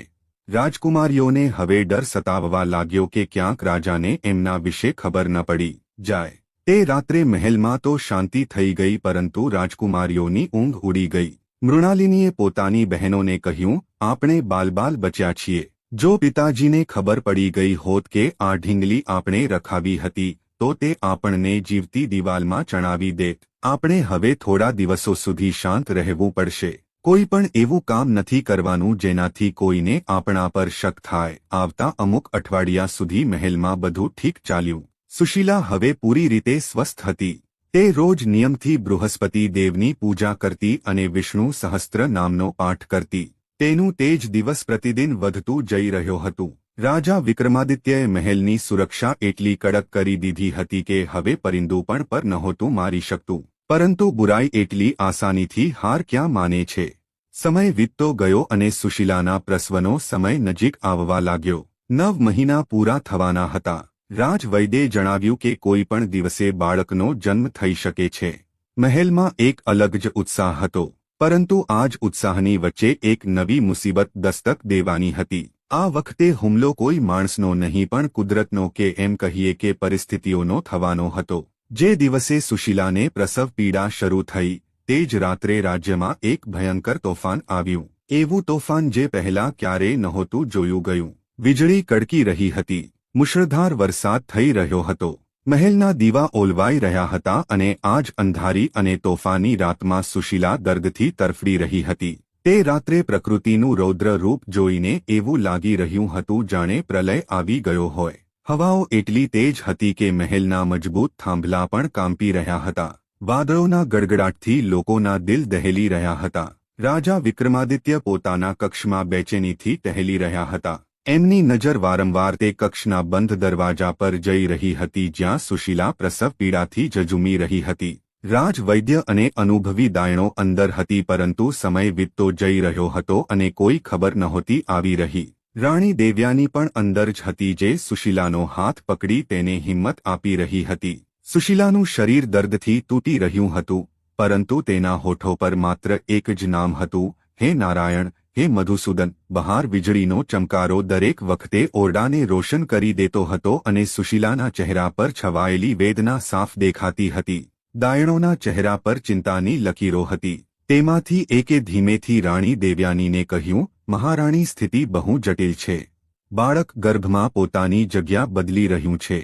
રાજકુમારીઓને હવે ડર સતાવવા લાગ્યો કે ક્યાંક રાજાને એમના વિશે ખબર ન પડી જાય. તે રાત્રે મહેલમાં તો શાંતિ થઈ ગઈ પરંતુ રાજકુમારીઓની ઊંઘ ઉડી ગઈ. મૃણાલિનીએ પોતાની બહેનોને કહ્યું, આપણે બાલબાલ બચ્યા છીએ. જો પિતાજીને ખબર પડી ગઈ હોત કે આ ઢીંગલી આપણે રખાવી હતી તો તે આપણને જીવતી દિવાલમાં ચણાવી દેત. આપણે હવે થોડા દિવસો સુધી શાંત રહેવું પડશે. કોઈ પણ એવું કામ નથી કરવાનું જેનાથી કોઈને આપણા પર શક થાય. આવતા અમુક અઠવાડિયા સુધી મહેલમાં બધું ઠીક ચાલ્યું. સુશીલા હવે પૂરી રીતે સ્વસ્થ હતી. તે રોજ નિયમથી બૃહસ્પતિ દેવની પૂજા કરતી અને વિષ્ણુ સહસ્ત્ર નામનો પાઠ કરતી. તેનું તેજ દિવસ પ્રતિદિન વધતું જઈ રહ્યો હતું. રાજા વિક્રમાદિત્યએ મહેલની સુરક્ષા એટલી કડક કરી દીધી હતી કે હવે પરિંદુ પણ પર નહોતું મારી શકતું. પરંતુ બુરાઈ એટલી આસાનીથી હાર ક્યાં માને છે. સમય વીતતો ગયો અને સુશીલાના પ્રસવનો સમય નજીક આવવા લાગ્યો. 9 મહિના પૂરા થવાના હતા. રાજવૈદ્યે જણાવ્યું કે કોઈ પણ દિવસે બાળકનો જન્મ થઈ શકે છે. મહેલમાં એક અલગ જ ઉત્સાહ હતો. પરંતુ આ જ ઉત્સાહની વચ્ચે એક નવી મુસીબત દસ્તક દેવાની હતી. આ વખતે હુમલો કોઈ માણસનો નહીં પણ કુદરતનો કે એમ કહીએ કે પરિસ્થિતિઓનો થવાનો હતો. જે દિવસે સુશીલાને પ્રસવ પીડા શરૂ થઈ તે જ રાત્રે રાજ્યમાં એક ભયંકર તોફાન આવ્યું. એવું તોફાન જે પહેલા ક્યારેય નહોતું જોયું ગયું. વીજળી કડકી રહી હતી. મુશળધાર વરસાદ થઈ રહ્યો હતો. મહેલના દીવા ઓલવાઈ રહ્યા હતા અને આજ અંધારી અને તોફાની રાતમાં સુશીલા દર્દથી તરફડી રહી હતી. તે રાત્રે પ્રકૃતિનું રૌદ્ર રૂપ જોઈને એવું લાગી રહ્યું હતું જાણે પ્રલય આવી ગયો હોય. હવાઓ એટલી તેજ હતી કે મહેલના મજબૂત થાંભલા પણ કાંપી રહ્યા હતા. વાદળોના ગડગડાટથી લોકોના દિલ દહેલી રહ્યા હતા. રાજા વિક્રમાદિત્ય પોતાના કક્ષમાં બેચેનીથી ટહેલી રહ્યા હતા. એમની નજર વારંવાર તે કક્ષના બંધ દરવાજા પર જઈ રહી હતી જ્યાં સુશીલા પ્રસવ પીડાથી ઝઝૂમી રહી હતી. રાજવૈદ્ય અને અનુભવી દાયણો અંદર હતી પરંતુ સમય વીતતો જઈ રહ્યો હતો અને કોઈ ખબર નહોતી આવી રહી. રાણી દેવ્યાની પણ અંદર જ હતી જે સુશીલાનો હાથ પકડી તેને હિંમત આપી રહી હતી. સુશીલાનું શરીર દર્દથી તૂટી રહ્યું હતું પરંતુ તેના હોઠો પર માત્ર એક જ નામ હતું, હે નારાયણ, હે મધુસૂદન. બહાર વીજળીનો ચમકારો દરેક વખતે ઓરડાને રોશન કરી દેતો હતો અને સુશીલાના ચહેરા પર છવાયેલી વેદના સાફ દેખાતી હતી. દાયણોના ચહેરા પર ચિંતાની લકીરો હતી. તેમાંથી એકે ધીમેથી રાણી દેવ્યાનીને કહ્યું, મહારાણી, સ્થિતિ બહુ જટિલ છે. બાળક ગર્ભમાં પોતાની જગ્યા બદલી રહ્યું છે.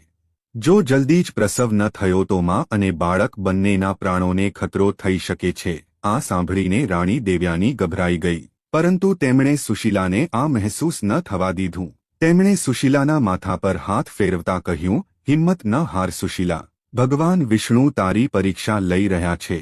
જો જલ્દી જ પ્રસવ ન થયો તો માં અને બાળક બંનેના પ્રાણોને ખતરો થઈ શકે છે. આ સાંભળીને રાણી દેવ્યાની ગભરાઈ ગઈ. પરંતુ તેમણે સુશીલાને આ મહેસૂસ ન થવા દીધું. તેમણે સુશીલાના માથા પર હાથ ફેરવતા કહ્યું, હિંમત ન હાર સુશીલા. ભગવાન વિષ્ણુ તારી પરીક્ષા લઈ રહ્યા છે.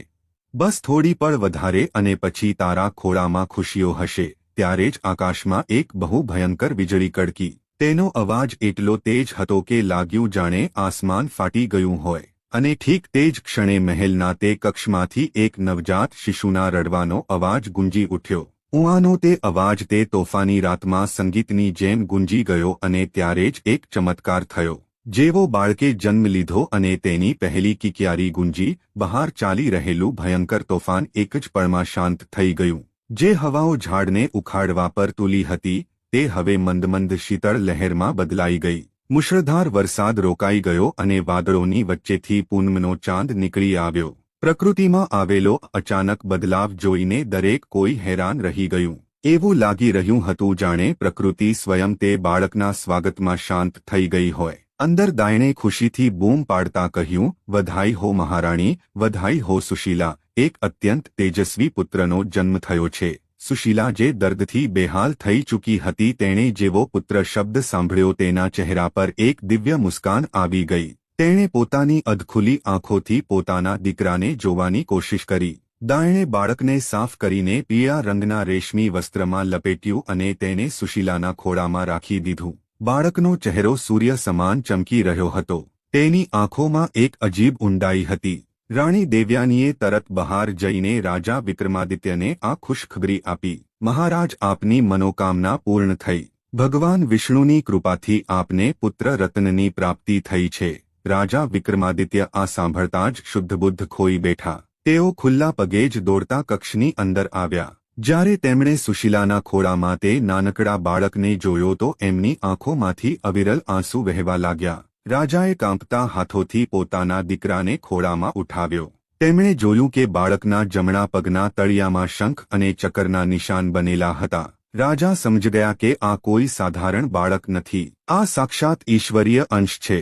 બસ થોડી પળ વધારે અને પછી તારા ખોળામાં ખુશીઓ હશે. ત્યારે જ આકાશમાં એક બહુ ભયંકર વીજળી કડકી. તેનો અવાજ એટલો તેજ હતો કે લાગ્યું જાણે આસમાન ફાટી ગયું હોય. અને ઠીક તે જ ક્ષણે મહેલના તે કક્ષમાંથી એક નવજાત શિશુના રડવાનો અવાજ ગુંજી ઉઠ્યો. ઉઆનો તે અવાજ તે તોફાની રાતમાં સંગીતની જેમ ગુંજી ગયો અને ત્યારે જ એક ચમત્કાર થયો. જેવો બાળકે જન્મ લીધો અને તેની પહેલી કિકિયારી ગુંજી, બહાર ચાલી રહેલું ભયંકર તોફાન એક જ પળમાં શાંત થઈ ગયું. જે હવાઓ ઝાડને ઉખાડવા પર તુલી હતી તે હવે મંદ મંદ શીતળ લહેરમાં બદલાઈ ગઈ. મુશળધાર વરસાદ રોકાઈ ગયો અને વાદળોની વચ્ચેથી પૂનમનો ચાંદ નીકળી આવ્યો. પ્રકૃતિમાં આવેલો અચાનક બદલાવ જોઈને દરેક કોઈ હેરાન રહી ગયું. એવું લાગી રહ્યું હતું જાણે પ્રકૃતિ સ્વયં તે બાળકના સ્વાગતમાં શાંત થઈ ગઈ હોય. અંદર દાયણે ખુશીથી બૂમ પાડતા કહ્યું, વધાઈ હો મહારાણી, વધાઈ હો સુશીલા. એક અત્યંત તેજસ્વી પુત્રનો જન્મ થયો છે. સુશીલા જે દર્દથી બેહાલ થઈ ચૂકી હતી તેણે જેવો પુત્ર શબ્દ સાંભળ્યો તેના ચહેરા પર એક દિવ્ય મુસ્કાન આવી ગઈ. તેણે પોતાની અધખુલી આંખોથી પોતાના દીકરાને જોવાની કોશિશ કરી. દાયણે બાળકને સાફ કરીને પીળા રંગના રેશમી વસ્ત્રમાં લપેટ્યું અને તેને સુશીલાના ખોળામાં રાખી દીધું. બાળકનો ચહેરો સૂર્ય સમાન ચમકી રહ્યો હતો. તેની આંખોમાં એક અજીબ ઊંડાઈ હતી. રાણી દેવ્યાનીએ તરત બહાર જઈને રાજા વિક્રમાદિત્યને આ ખુશખબરી આપી. મહારાજ, આપની મનોકામના પૂર્ણ થઈ. ભગવાન વિષ્ણુની કૃપાથી આપને પુત્ર રત્નની પ્રાપ્તિ થઈ છે. રાજા વિક્રમાદિત્ય આ સાંભળતા જ શુદ્ધબુદ્ધ ખોઈ બેઠા. તેઓ ખુલ્લા પગે જ દોડતા કક્ષની અંદર આવ્યા. જ્યારે તેમણે સુશીલાના ખોળામાં તે નાનકડા બાળકને જોયો તો એમની આંખોમાંથી અવિરલ આંસુ વહેવા લાગ્યા. રાજાએ કાંપતા હાથોથી પોતાના દીકરાને ખોળામાં ઉઠાવ્યો. તેમણે જોયું કે બાળકના જમણા પગના તળિયામાં શંખ અને ચક્રના નિશાન બનેલા હતા. રાજા સમજી ગયા કે આ કોઈ સાધારણ બાળક નથી. આ સાક્ષાત ઈશ્વરીય અંશ છે.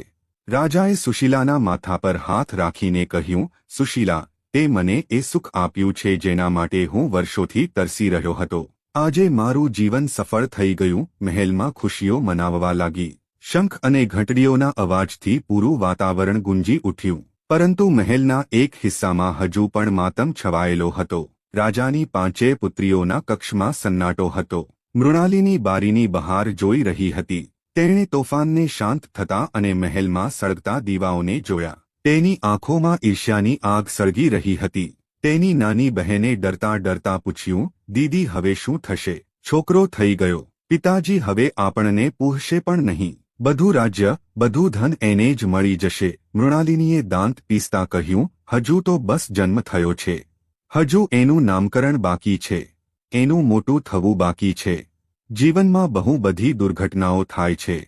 રાજાએ સુશીલાના માથા પર હાથ રાખીને કહ્યું, સુશીલા, તે મને એ સુખ આપ્યું છે જેના માટે હું વર્ષોથી તરસી રહ્યો હતો. આજે મારું જીવન સફળ થઈ ગયું. મહેલમાં ખુશીઓ મનાવવા લાગી. શંખ અને ઘંટડીઓના અવાજથી પૂરું વાતાવરણ ગુંજી ઉઠ્યું. પરંતુ મહેલના એક હિસ્સામાં હજુ પણ માતમ છવાયેલો હતો. રાજાની 5 પુત્રીઓના કક્ષમાં સન્નાટો હતો. મૃણાલિની બારીની બહાર જોઈ રહી હતી. તેણે તોફાનને શાંત થતા અને મહેલમાં સળગતા દીવાઓને જોયા. તેની આંખોમાં ઈર્ષ્યાની આગ સળગી રહી હતી. તેની નાની બહેને ડરતા ડરતા પૂછ્યું, દીદી, હવે શું થશે? છોકરો થઈ ગયો. પિતાજી હવે આપણને પૂછશે પણ નહીં. બધું રાજ્ય, બધું ધન એને જ મળી જશે. મૃણાલિનીએ દાંત પીસતા કહ્યું, હજુ તો બસ જન્મ થયો છે. હજુ એનું નામકરણ બાકી છે. એનું મોટું થવું બાકી છે. જીવનમાં બહુ બધી દુર્ઘટનાઓ થાય છે.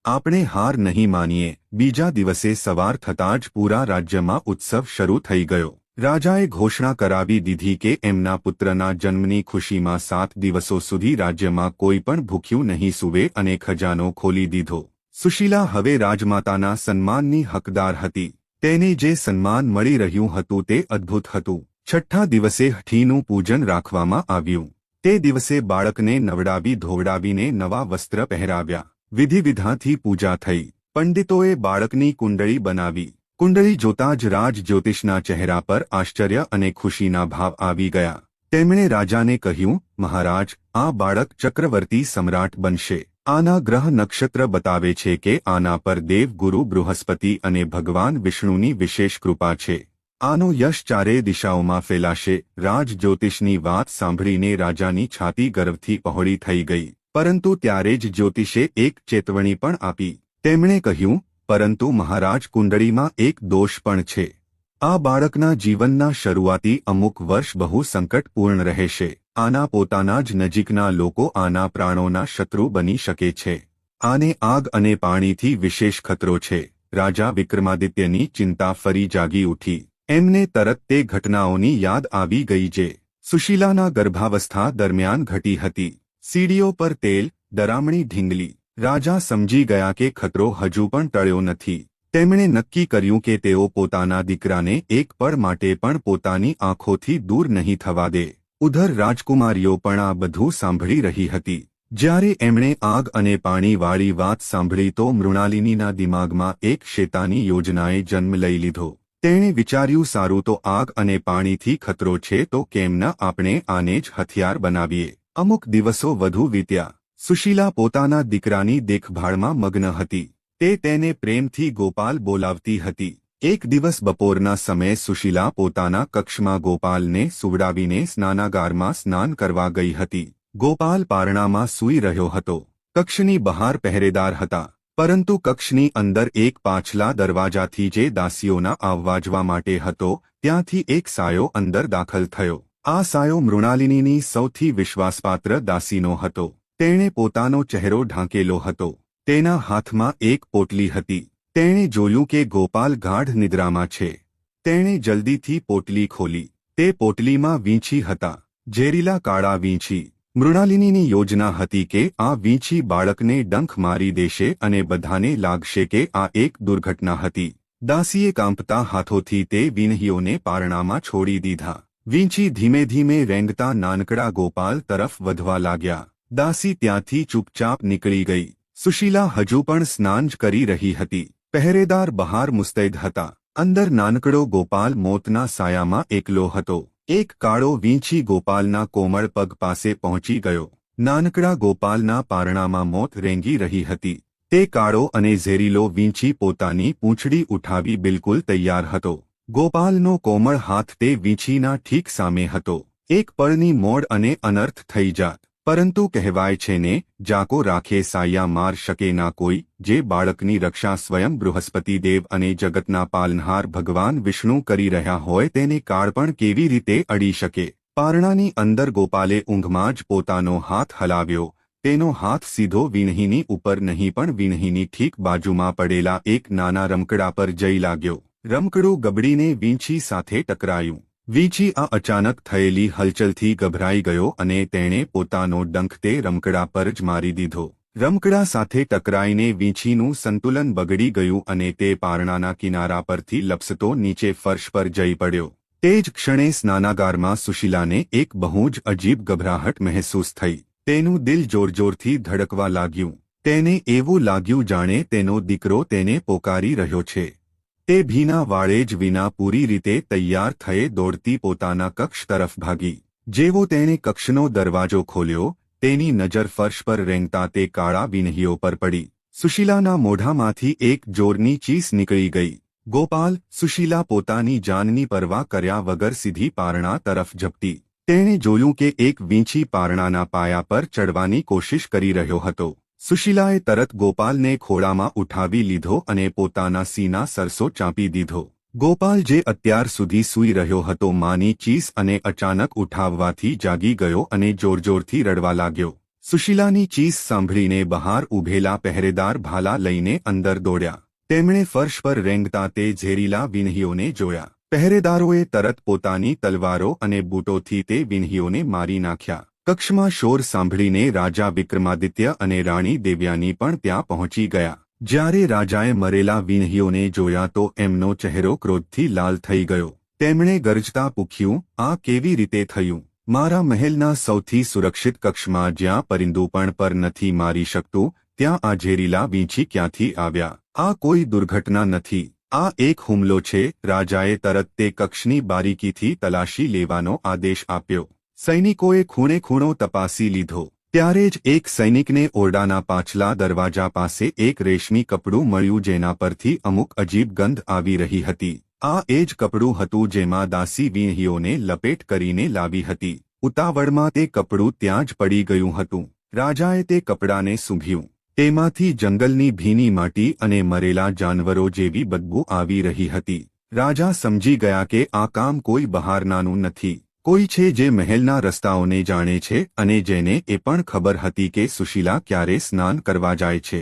આપણે હાર નહીં માનીએ. બીજા દિવસે સવાર થતાં જ પૂરા રાજ્યમાં ઉત્સવ શરૂ થઈ ગયો. રાજાએ ઘોષણા કરાવી દીધી કે એમના પુત્રના જન્મની ખુશીમાં 7 દિવસો સુધી રાજ્યમાં કોઈ પણ ભૂખ્યું નહીં સૂવે અને ખજાનો ખોલી દીધો. સુશીલા હવે રાજમાતાના સન્માનની હકદાર હતી. તેને જે સન્માન મળી રહ્યું હતું તે અદ્ભુત હતું. છઠ્ઠા દિવસે હઠીનું પૂજન રાખવામાં આવ્યું. તે દિવસે બાળકને નવડાવી ધોવડાવીને નવા વસ્ત્ર પહેરાવ્યા. વિધિવિધાનથી પૂજા થઈ. પંડિતોએ બાળકની કુંડળી બનાવી. કુંડળી જોતાં જ રાજ જ્યોતિષના ચહેરા પર આશ્ચર્ય અને ખુશીના ભાવ આવી ગયા. તેમણે રાજાને કહ્યું, મહારાજ, આ બાળક ચક્રવર્તી સમ્રાટ બનશે. આના ગ્રહ નક્ષત્ર બતાવે છે કે આના પર દેવ ગુરુ બૃહસ્પતિ અને ભગવાન વિષ્ણુની વિશેષ કૃપા છે. આનો યશ ચારે દિશાઓમાં ફેલાશે. રાજ જ્યોતિષની વાત સાંભળીને રાજાની છાતી ગર્વથી પહોળી થઈ ગઈ. પરંતુ ત્યારે જ જ્યોતિષે એક ચેતવણી પણ આપી. તેમણે કહ્યું, પરંતુ મહારાજ, કુંડળીમાં એક દોષ પણ છે. આ બાળકના જીવનના શરૂઆતી અમુક વર્ષ બહુ સંકટપૂર્ણ રહેશે. આના પોતાના જ નજીકના લોકો આના પ્રાણોના શત્રુ બની શકે છે. આને આગ અને પાણીથી વિશેષ ખતરો છે. રાજા વિક્રમાદિત્યની ચિંતા ફરી જાગી ઉઠી. એમને તરત તે ઘટનાઓની યાદ આવી ગઈ જે સુશીલાના ગર્ભાવસ્થા દરમિયાન ઘટી હતી. સીડીઓ પર તેલ, ડરામણી ઢીંગલી. રાજા સમજી ગયા કે ખતરો હજુ પણ ટળ્યો નથી. તેમણે નક્કી કર્યું કે તેઓ પોતાના દીકરાને એક પળ માટે પણ પોતાની આંખોથી દૂર નહીં થવા દે. ઉધર રાજકુમારીઓ પણ આ બધું સાંભળી રહી હતી. જ્યારે એમણે આગ અને પાણીવાળી વાત સાંભળી તો મૃણાલિનીના દિમાગમાં એક શેતાની યોજનાએ જન્મ લઈ લીધો. તેણે વિચાર્યું, સારું, તો આગ અને પાણીથી ખતરો છે તો કેમ ન આપણે આને જ હથિયાર બનાવીએ. અમુક દિવસો વધુ વીત્યા. સુશીલા પોતાના દીકરાની દેખભાળમાં મગ્ન હતી. તે તેને પ્રેમથી ગોપાલ બોલાવતી હતી. એક દિવસ બપોરના સમયે સુશીલા પોતાના કક્ષમાં ગોપાલને સુવડાવીને સ્નાનાગારમાં સ્નાન કરવા ગઈ હતી. ગોપાલ પારણામાં સૂઈ રહ્યો હતો. કક્ષની બહાર પહેરેદાર હતા, પરંતુ કક્ષની અંદર એક પાછલા દરવાજાથી જે દાસીઓના આવવા જવા માટે હતો ત્યાંથી એક સાયો અંદર દાખલ થયો. આ સાયો મૃણાલિનીની સૌથી વિશ્વાસપાત્ર દાસીનો હતો. તેણે પોતાનો ચહેરો ઢાંકેલો હતો. તેના હાથમાં એક પોટલી હતી. તેણે જોયું કે ગોપાલ ગાઢ નિદ્રામાં છે. તેણે જલ્દીથી પોટલી ખોલી. તે પોટલીમાં વીંછી હતા. ઝેરીલા કાળા વીંછી. મૃણાલિનીની યોજના હતી કે આ વીંછી બાળકને ડંખ મારી દેશે અને બધાને લાગશે કે આ એક દુર્ઘટના હતી. દાસીએ કાંપતા હાથોથી તે વીંછીઓને પારણામાં છોડી દીધા. વીંછી ધીમે ધીમે રેંગતા નાનકડા ગોપાલ તરફ વધવા લાગ્યા. દાસી ત્યાંથી ચૂપચાપ નીકળી ગઈ. સુશીલા હજુ પણ સ્નાન જ કરી રહી હતી. પહેરેદાર બહાર મુસ્તૈદ હતા. અંદર નાનકડો ગોપાલ મોતના સાયામાં એકલો હતો. એક કાળો વીંછી ગોપાલના કોમળ પગ પાસે પહોંચી ગયો. નાનકડા ગોપાલના પારણામાં મોત રેંગી રહી હતી. તે કાળો અને ઝેરીલો વીંછી પોતાની પૂંછડી ઉઠાવી બિલકુલ તૈયાર હતો. ગોપાલનો કોમળ હાથ તે વીંછીના ઠીક સામે હતો. એક પળની મોડ અને અનર્થ થઈ જાત. પરંતુ કહેવાય છે ને, જાકો રાખે સાયા માર શકે ના કોઈ. જે બાળકની રક્ષા સ્વયં બૃહસ્પતિ દેવ અને જગતના પાલનહાર ભગવાન વિષ્ણુ કરી રહ્યા હોય તેને કાળ પણ કેવી રીતે અડી શકે. પારણાની અંદર ગોપાલે ઊંઘમાં જ પોતાનો હાથ હલાવ્યો. તેનો હાથ સીધો વીણહીની ઉપર નહીં પણ વીણહીની ઠીક બાજુમાં પડેલા એક નાના રમકડા પર જઈ લાગ્યો. રમકડું ગબડીને વીંછી સાથે ટકરાયું. વીંછી આ અચાનક થયેલી હલચલથી ગભરાઈ ગયો અને તેણે પોતાનો ડંખ તે રમકડા પર જ મારી દીધો. રમકડા સાથે ટકરાઈને વીંછીનું સંતુલન બગડી ગયું અને તે પારણાના કિનારા પરથી લપસતો નીચે ફર્શ પર જઈ પડ્યો. તે જ ક્ષણે સ્નાનાગારમાં સુશીલાને એક બહુ જ અજીબ ગભરાહટ મહેસૂસ થઈ. તેનું દિલ જોરજોરથી ધડકવા લાગ્યું. તેને એવું લાગ્યું જાણે તેનો દીકરો તેને પોકારી રહ્યો છે. તે ભીના વાળે જ વિના પૂરી રીતે તૈયાર થયે દોડતી પોતાના કક્ષ તરફ ભાગી. જેવો તેણે કક્ષનો દરવાજો ખોલ્યો, તેની નજર ફર્શ પર રેંગતા તે કાળા વીંછીઓ પર પડી. સુશીલાના મોઢામાંથી એક જોરની ચીસ નીકળી ગઈ. ગોપાલ! સુશીલા પોતાની જાનની પરવા કર્યા વગર સીધી પારણા તરફ ઝપટી. તેણે જોયું કે એક વીંછી પારણાના પાયા પર ચડવાની કોશિશ કરી રહ્યો હતો. સુશીલાએ તરત ગોપાલને ખોળામાં ઉઠાવી લીધો અને પોતાના સીના સરસો ચાંપી દીધો. ગોપાલ જે અત્યાર સુધી સૂઈ રહ્યો હતો માની ચીસ અને અચાનક ઉઠાવવાથી જાગી ગયો અને જોરજોરથી રડવા લાગ્યો. સુશીલાની ચીસ સાંભળીને બહાર ઊભેલા પહેરેદાર ભાલા લઈને અંદર દોડ્યા. તેમણે ફર્શ પર રેંગતા તે ઝેરીલા વિન્હીઓને જોયા. પહેરેદારોએ તરત પોતાની તલવારો અને બૂટોથી તે વિન્હીઓને મારી નાખ્યા. કક્ષમાં શોર સાંભળીને રાજા વિક્રમાદિત્ય અને રાણી દેવયાની પણ ત્યાં પહોંચી ગયા. જ્યારે રાજાએ મરેલા વિન્હીઓને જોયા તો એમનો ચહેરો ક્રોધથી લાલ થઈ ગયો. તેમણે ગરજતા પૂછ્યું, આ કેવી રીતે થયું? મારા મહેલના સૌથી સુરક્ષિત કક્ષમાં જ્યાં પરિંદુ પણ પર નથી મારી શકતું, ત્યાં આ ઝેરીલા વીંછી ક્યાંથી આવ્યા? આ કોઈ દુર્ઘટના નથી, આ એક હુમલો છે. રાજાએ તરત તે કક્ષની બારીકીથી તલાશી લેવાનો આદેશ આપ્યો. સૈનિકોએ ખૂણે ખૂણો તપાસી લીધો. ત્યારે જ એક સૈનિકને ઓરડાના પાછલા દરવાજા પાસે એક રેશમી કપડું મળ્યું જેના પરથી અમુક અજીબ ગંધ આવી રહી હતી. આ એ જ કપડું હતું જેમાં દાસી વિન્હીઓને લપેટ કરીને લાવી હતી. ઉતાવળમાં તે કપડું ત્યાં જ પડી ગયું હતું. રાજાએ તે કપડાને સૂંઘ્યું. તેમાંથી જંગલની ભીની માટી અને મરેલા જાનવરો જેવી બદબૂ આવી રહી હતી. રાજા સમજી ગયા કે આ કામ કોઈ બહારનાનું નથી. કોઈ છે જે મહેલના રસ્તાઓને જાણે છે અને જેને એ પણ ખબર હતી કે સુશીલા ક્યારે સ્નાન કરવા જાય છે.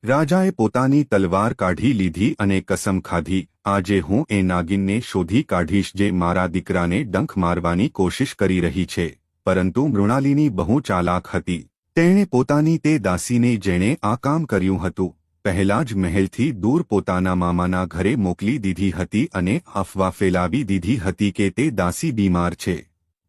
રાજાએ પોતાની તલવાર કાઢી લીધી અને કસમ ખાધી, આજે હું એ નાગિનને શોધી કાઢીશ જે મારા દીકરાને ડંખ મારવાની કોશિશ કરી રહી છે. પરંતુ મૃણાલિની બહુ ચાલાક હતી. તેણે પોતાની તે દાસીને જેણે આ કામ કર્યું હતું પહેલા જ મહેલથી દૂર પોતાના મામાના ઘરે મોકલી દીધી હતી અને અફવા ફેલાવી દીધી હતી કે તે દાસી બીમાર છે.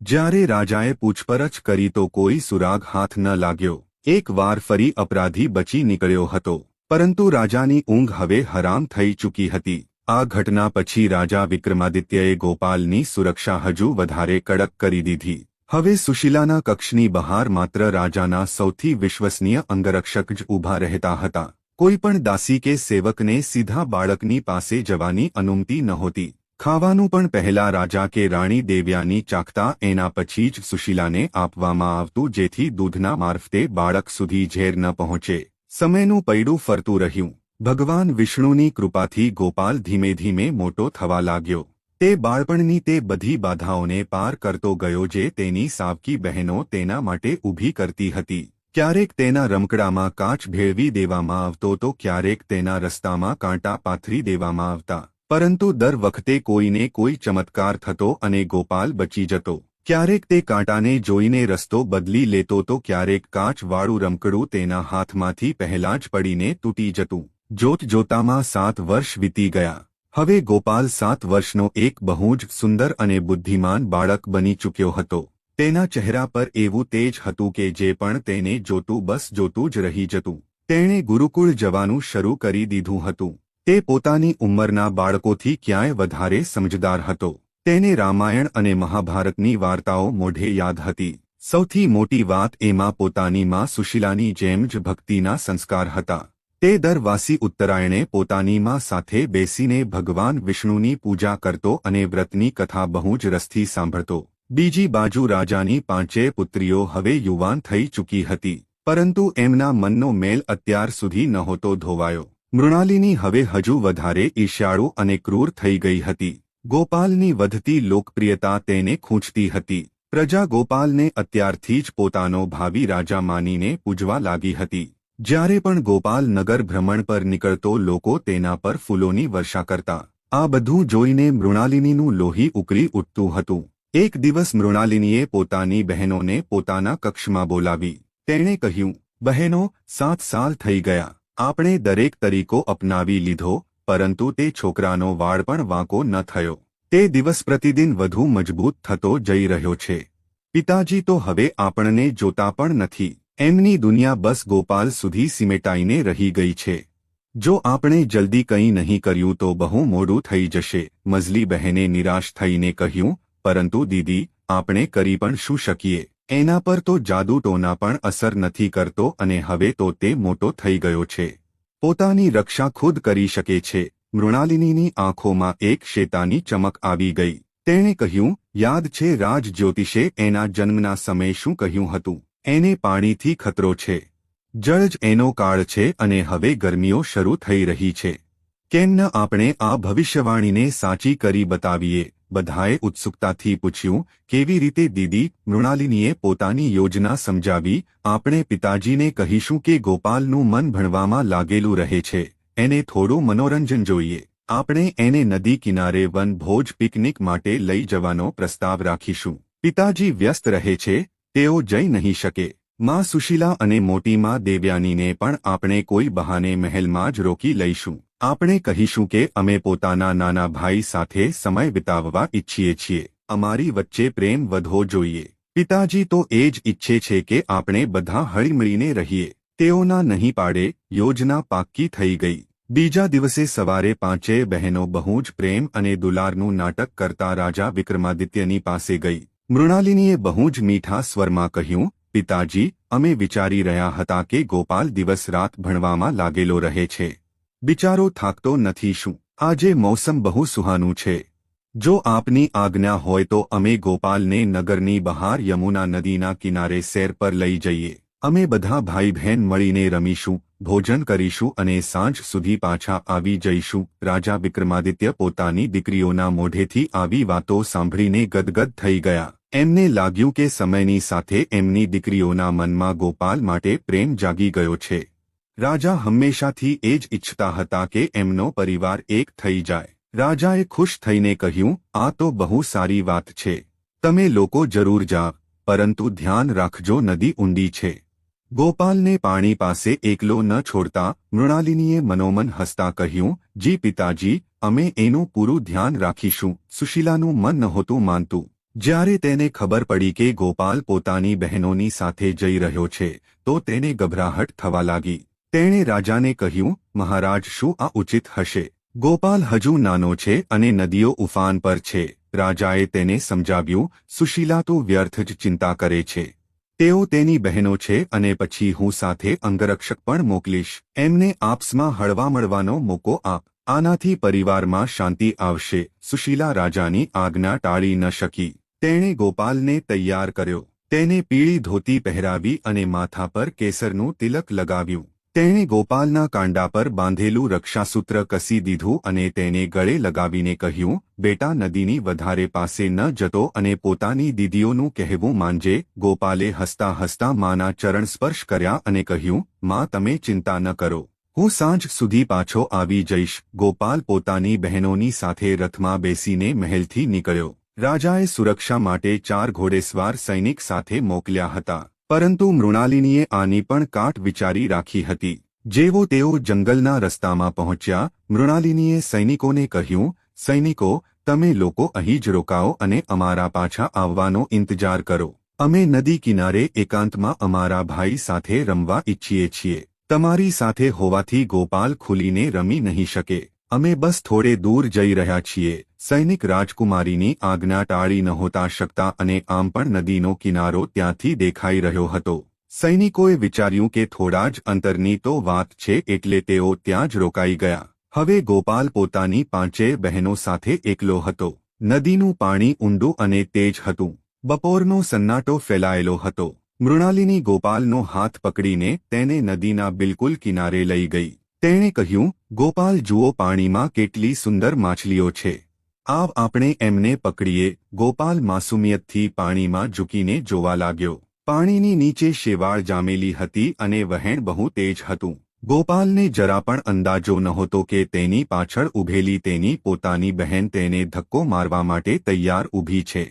જ્યારે રાજાએ પૂછપરછ કરી તો કોઈ સુરાગ હાથ ન લાગ્યો. એક વાર ફરી અપરાધી બચી નીકળ્યો હતો, પરંતુ રાજાની ઊંઘ હવે હરામ થઈ ચૂકી હતી. આ ઘટના પછી રાજા વિક્રમાદિત્યએ ગોપાલની સુરક્ષા હજુ વધારે કડક કરી દીધી. હવે સુશીલાના કક્ષની બહાર માત્ર રાજાના સૌથી વિશ્વસનીય અંગરક્ષક જ ઊભા રહેતા હતા. કોઈ પણ દાસી કે સેવકને સીધા બાળકની પાસે જવાની અનુમતિ નહોતી. ખાવાનું પણ પહેલા રાજા કે રાણી દેવયાની ચાખતા એના પછી જ સુશીલાને આપવામાં આવતું જેથી દૂધના મારફતે બાળક સુધી ઝેર ન પહોંચે. સમયનું પૈડું ફરતું રહ્યું. ભગવાન વિષ્ણુની કૃપાથી ગોપાલ ધીમે ધીમે મોટો થવા લાગ્યો. તે બાળપણની તે બધી બાધાઓને પાર કરતો ગયો જે તેની સાવકી બહેનો તેના માટે ઊભી કરતી હતી. ક્યારેક તેના રમકડામાં કાચ ભેળવી દેવામાં આવતો તો ક્યારેક તેના રસ્તામાં કાંટા પાથરી દેવામાં આવતા. પરંતુ દર વખતે કોઈને કોઈ ચમત્કાર થતો અને ગોપાલ બચી જતો. ક્યારેક તે કાંટાને જોઈને રસ્તો બદલી લેતો તો ક્યારેક કાચવાળું રમકડું તેના હાથમાંથી પહેલા જ પડીને તૂટી જતું. જોતજોતામાં 7 વર્ષ વીતી ગયા. હવે ગોપાલ 7 વર્ષનો એક બહુ જ સુંદર અને બુદ્ધિમાન બાળક બની ચૂક્યો હતો. તેના ચહેરા પર એવું તેજ હતું કે જે પણ તેને જોતું બસ જોતું જ રહી જતું. તેણે ગુરુકુળ જવાનું શરૂ કરી દીધું હતું. તે પોતાની ઉંમરના બાળકોથી ક્યાંય વધારે સમજદાર હતો. તેને રામાયણ અને મહાભારતની વાર્તાઓ મોઢે યાદ હતી. સૌથી મોટી વાત એમાં પોતાની માં સુશીલાની જેમ જ ભક્તિના સંસ્કાર હતા. તે દર વાસી ઉત્તરાયણે પોતાની માં સાથે બેસીને ભગવાન વિષ્ણુની પૂજા કરતો અને વ્રતની કથા બહુ જ રસથી સાંભળતો. બીજી બાજુ રાજાની 5 પુત્રીઓ હવે યુવાન થઈ ચૂકી હતી, પરંતુ એમના મનનો મેલ અત્યાર સુધી નહોતો ધોવાયો. મૃણાલિની હવે હજુ વધારે ઈર્ષ્યાળુ અને ક્રૂર થઈ ગઈ હતી. ગોપાલની વધતી લોકપ્રિયતા તેને ખૂંચતી હતી. પ્રજા ગોપાલને અત્યારથી જ પોતાનો ભાવિ રાજા માનીને પૂજવા લાગી હતી. જ્યારે પણ ગોપાલ નગર ભ્રમણ પર નીકળતો લોકો તેના પર ફૂલોની વર્ષા કરતા. આ બધું જોઈને મૃણાલિનીનું લોહી ઉકળી ઉઠતું હતું. એક દિવસ મૃણાલિનીએ પોતાની બહેનોને પોતાના કક્ષમાં બોલાવી. તેણે કહ્યું, બહેનો, 7 સાલ થઈ ગયા. આપણે દરેક તરીકો અપનાવી લીધો, પરંતુ તે છોકરાનો વાળ પણ વાંકો ન થયો. તે દિવસ પ્રતિદિન વધુ મજબૂત થતો જઈ રહ્યો છે. પિતાજી તો હવે આપણને જોતા પણ નથી. એમની દુનિયા બસ ગોપાલ સુધી સિમેટાઈને રહી ગઈ છે. જો આપણે જલ્દી કંઈ નહીં કર્યું તો બહુ મોડું થઈ જશે. મઝલી બહેને નિરાશ થઈને કહ્યું, પરંતુ દીદી, આપણે કરી પણ શું શકીએ? એના પર તો જાદુ ટોના પણ અસર નથી કરતો અને હવે તો તે મોટો થઈ ગયો છે. પોતાની રક્ષા ખુદ કરી શકે છે. મૃણાલિનીની આંખોમાં એક શેતાની ચમક આવી ગઈ. તેણે કહ્યું, યાદ છે રાજ જ્યોતિષે એના જન્મના સમયે શું કહ્યું હતું? એને પાણીથી ખતરો છે. જળ જ એનો કાળ છે અને હવે ગરમીઓ શરૂ થઈ રહી છે. કેમ ન આપણે આ ભવિષ્યવાણીને સાચી કરી બતાવીએ? બધાએ ઉત્સુકતાથી પૂછ્યું, કેવી રીતે દીદી? મૃણાલિનીએ પોતાની યોજના સમજાવી, આપણે પિતાજીને કહીશું કે ગોપાલનું મન ભણવામાં લાગેલું રહે છે, એને થોડું મનોરંજન જોઈએ. આપણે એને નદી કિનારે વનભોજ પિકનિક માટે લઈ જવાનો પ્રસ્તાવ રાખીશું. પિતાજી વ્યસ્ત રહે છે, તેઓ જઈ નહીં શકે. માં સુશીલા અને મોટી માં દેવયાનીને પણ આપણે કોઈ બહાને મહેલમાં જ રોકી લઈશું. આપણે કહીશું કે અમે પોતાના નાના ભાઈ સાથે સમય વિતાવવા ઈચ્છીએ છીએ. અમારી વચ્ચે પ્રેમ વધવો જોઈએ. પિતાજી તો એ જ ઈચ્છે છે કે આપણે બધા હળીમળીને રહીએ. તેઓના નહીં પાડે. યોજના પાક્કી થઈ ગઈ. બીજા દિવસે સવારે પાંચેય બહેનો બહુ જ પ્રેમ અને દુલારનું નાટક કરતા રાજા વિક્રમાદિત્યની પાસે ગઈ. મૃણાલિનીએ બહુ જ મીઠા સ્વરમાં કહ્યું, પિતાજી, અમે વિચારી રહ્યા હતા કે ગોપાલ દિવસ રાત ભણવામાં લાગેલો રહે છે. બિચારો થાકતો નથી શું? આજે મોસમ બહુ સુહાનું છે. જો આપની આજ્ઞા હોય તો અમે ગોપાલને નગરની બહાર યમુના નદીના કિનારે સેર પર લઈ જઈએ. અમે બધા ભાઈ બહેન મળીને રમીશું, ભોજન કરીશું અને સાંજ સુધી પાછા આવી જઈશું. રાજા વિક્રમાદિત્ય પોતાની દીકરીઓના મોઢેથી આવી વાતો સાંભળીને ગદગદ થઈ ગયા. એમને લાગ્યું કે સમયની સાથે એમની દીકરીઓના મનમાં ગોપાલ માટે પ્રેમ જાગી ગયો છે. રાજા હંમેશાથી એ જ ઈચ્છતા હતા કે એમનો પરિવાર એક થઈ જાય. રાજાએ ખુશ થઈને કહ્યું, આ તો બહુ સારી વાત છે. તમે લોકો જરૂર જાઓ, પરંતુ ધ્યાન રાખજો, નદી ઊંડી છે. ગોપાલને પાણી પાસે એકલો ન છોડતા મૃણાલિનીએ મનોમન હસતા કહ્યું, જી પિતાજી, અમે એનું પૂરું ધ્યાન રાખીશું. સુશીલાનું મન નહોતું માનતું. જ્યારે તેને ખબર પડી કે ગોપાલ પોતાની બહેનોની સાથે જઈ રહ્યો છે, તો તેને ગભરાહટ થવા લાગી. તેણે રાજાને કહ્યું, મહારાજ, શું આ ઉચિત હશે? ગોપાલ હજુ નાનો છે અને નદીઓ ઉફાન પર છે. રાજાએ તેને સમજાવ્યું, સુશીલા તો વ્યર્થ જ ચિંતા કરે છે. તેઓ તેની બહેનો છે અને પછી હું સાથે અંગરક્ષક પણ મોકલીશ. એમને આપસમાં હળવા મળવાનો મોકો આપ. આનાથી પરિવારમાં શાંતિ આવશે. સુશીલા રાજાની આજ્ઞા ટાળી ન શકી. તેણે ગોપાલને તૈયાર કર્યો. તેને પીળી ધોતી પહેરાવી અને માથા પર કેસરનું તિલક લગાવ્યું. તેણે ગોપાલના કાંડા પર બાંધેલું રક્ષાસૂત્ર કસી દીધું અને તેને ગળે લગાવીને કહ્યું, બેટા, નદીની વધારે પાસે ન જતો અને પોતાની દીદીઓનું કહેવું માનજે. ગોપાલે હસતા હસતા માના ચરણ સ્પર્શ કર્યા અને કહ્યું, માં, તમે ચિંતા ન કરો. હું સાંજ સુધી પાછો આવી જઈશ. ગોપાલ પોતાની બહેનોની સાથે રથમાં બેસીને મહેલથી નીકળ્યો. રાજાએ સુરક્ષા માટે 4 ઘોડેસવાર સૈનિક સાથે મોકલ્યા હતા, પરંતુ મૃણાલિનીએ આની પણ કાટ વિચારી રાખી હતી. જેવો તેઓ જંગલના રસ્તામાં પહોંચ્યા, મૃણાલિનીએ સૈનિકોને કહ્યું, સૈનિકો, તમે લોકો અહીં જ રોકાઓ અને અમારા પાછા આવવાનો ઇંતજાર કરો. અમે નદી કિનારે એકાંતમાં અમારા ભાઈ સાથે રમવા ઈચ્છીએ છીએ. તમારી સાથે હોવાથી ગોપાલ ખુલીને રમી નહીં શકે. અમે બસ થોડે દૂર જઈ રહ્યા છીએ. સૈનિક રાજકુમારીની આજ્ઞા ટાળી નહોતા શકતા અને આમ પણ નદીનો કિનારો ત્યાંથી દેખાઈ રહ્યો હતો. સૈનિકોએ વિચાર્યું કે થોડા જ અંતરની તો વાત છે, એટલે તેઓ ત્યાં જ રોકાઈ ગયા. હવે ગોપાલ પોતાની 5 બહેનો સાથે એકલો હતો. નદીનું પાણી ઊંડું અને તેજ હતું. બપોરનો સન્નાટો ફેલાયેલો હતો. મૃણાલિની ગોપાલનો હાથ પકડીને તેને નદીના બિલકુલ કિનારે લઈ ગઈ. તેણે કહ્યું, ગોપાલ, જુઓ, પાણીમાં કેટલી સુંદર માછલીઓ છે. આવ આપણે એમને પકડીએ. ગોપાલ માસુમિયતથી પાણીમાં ઝૂકીને જોવા લાગ્યો. પાણીની નીચે શેવાળ જામેલી હતી અને વહેણ બહુ તેજ હતું. ગોપાલને જરા પણ અંદાજો નહોતો કે તેની પાછળ ઊભેલી તેની પોતાની બહેન તેને ધક્કો મારવા માટે તૈયાર ઊભી છે.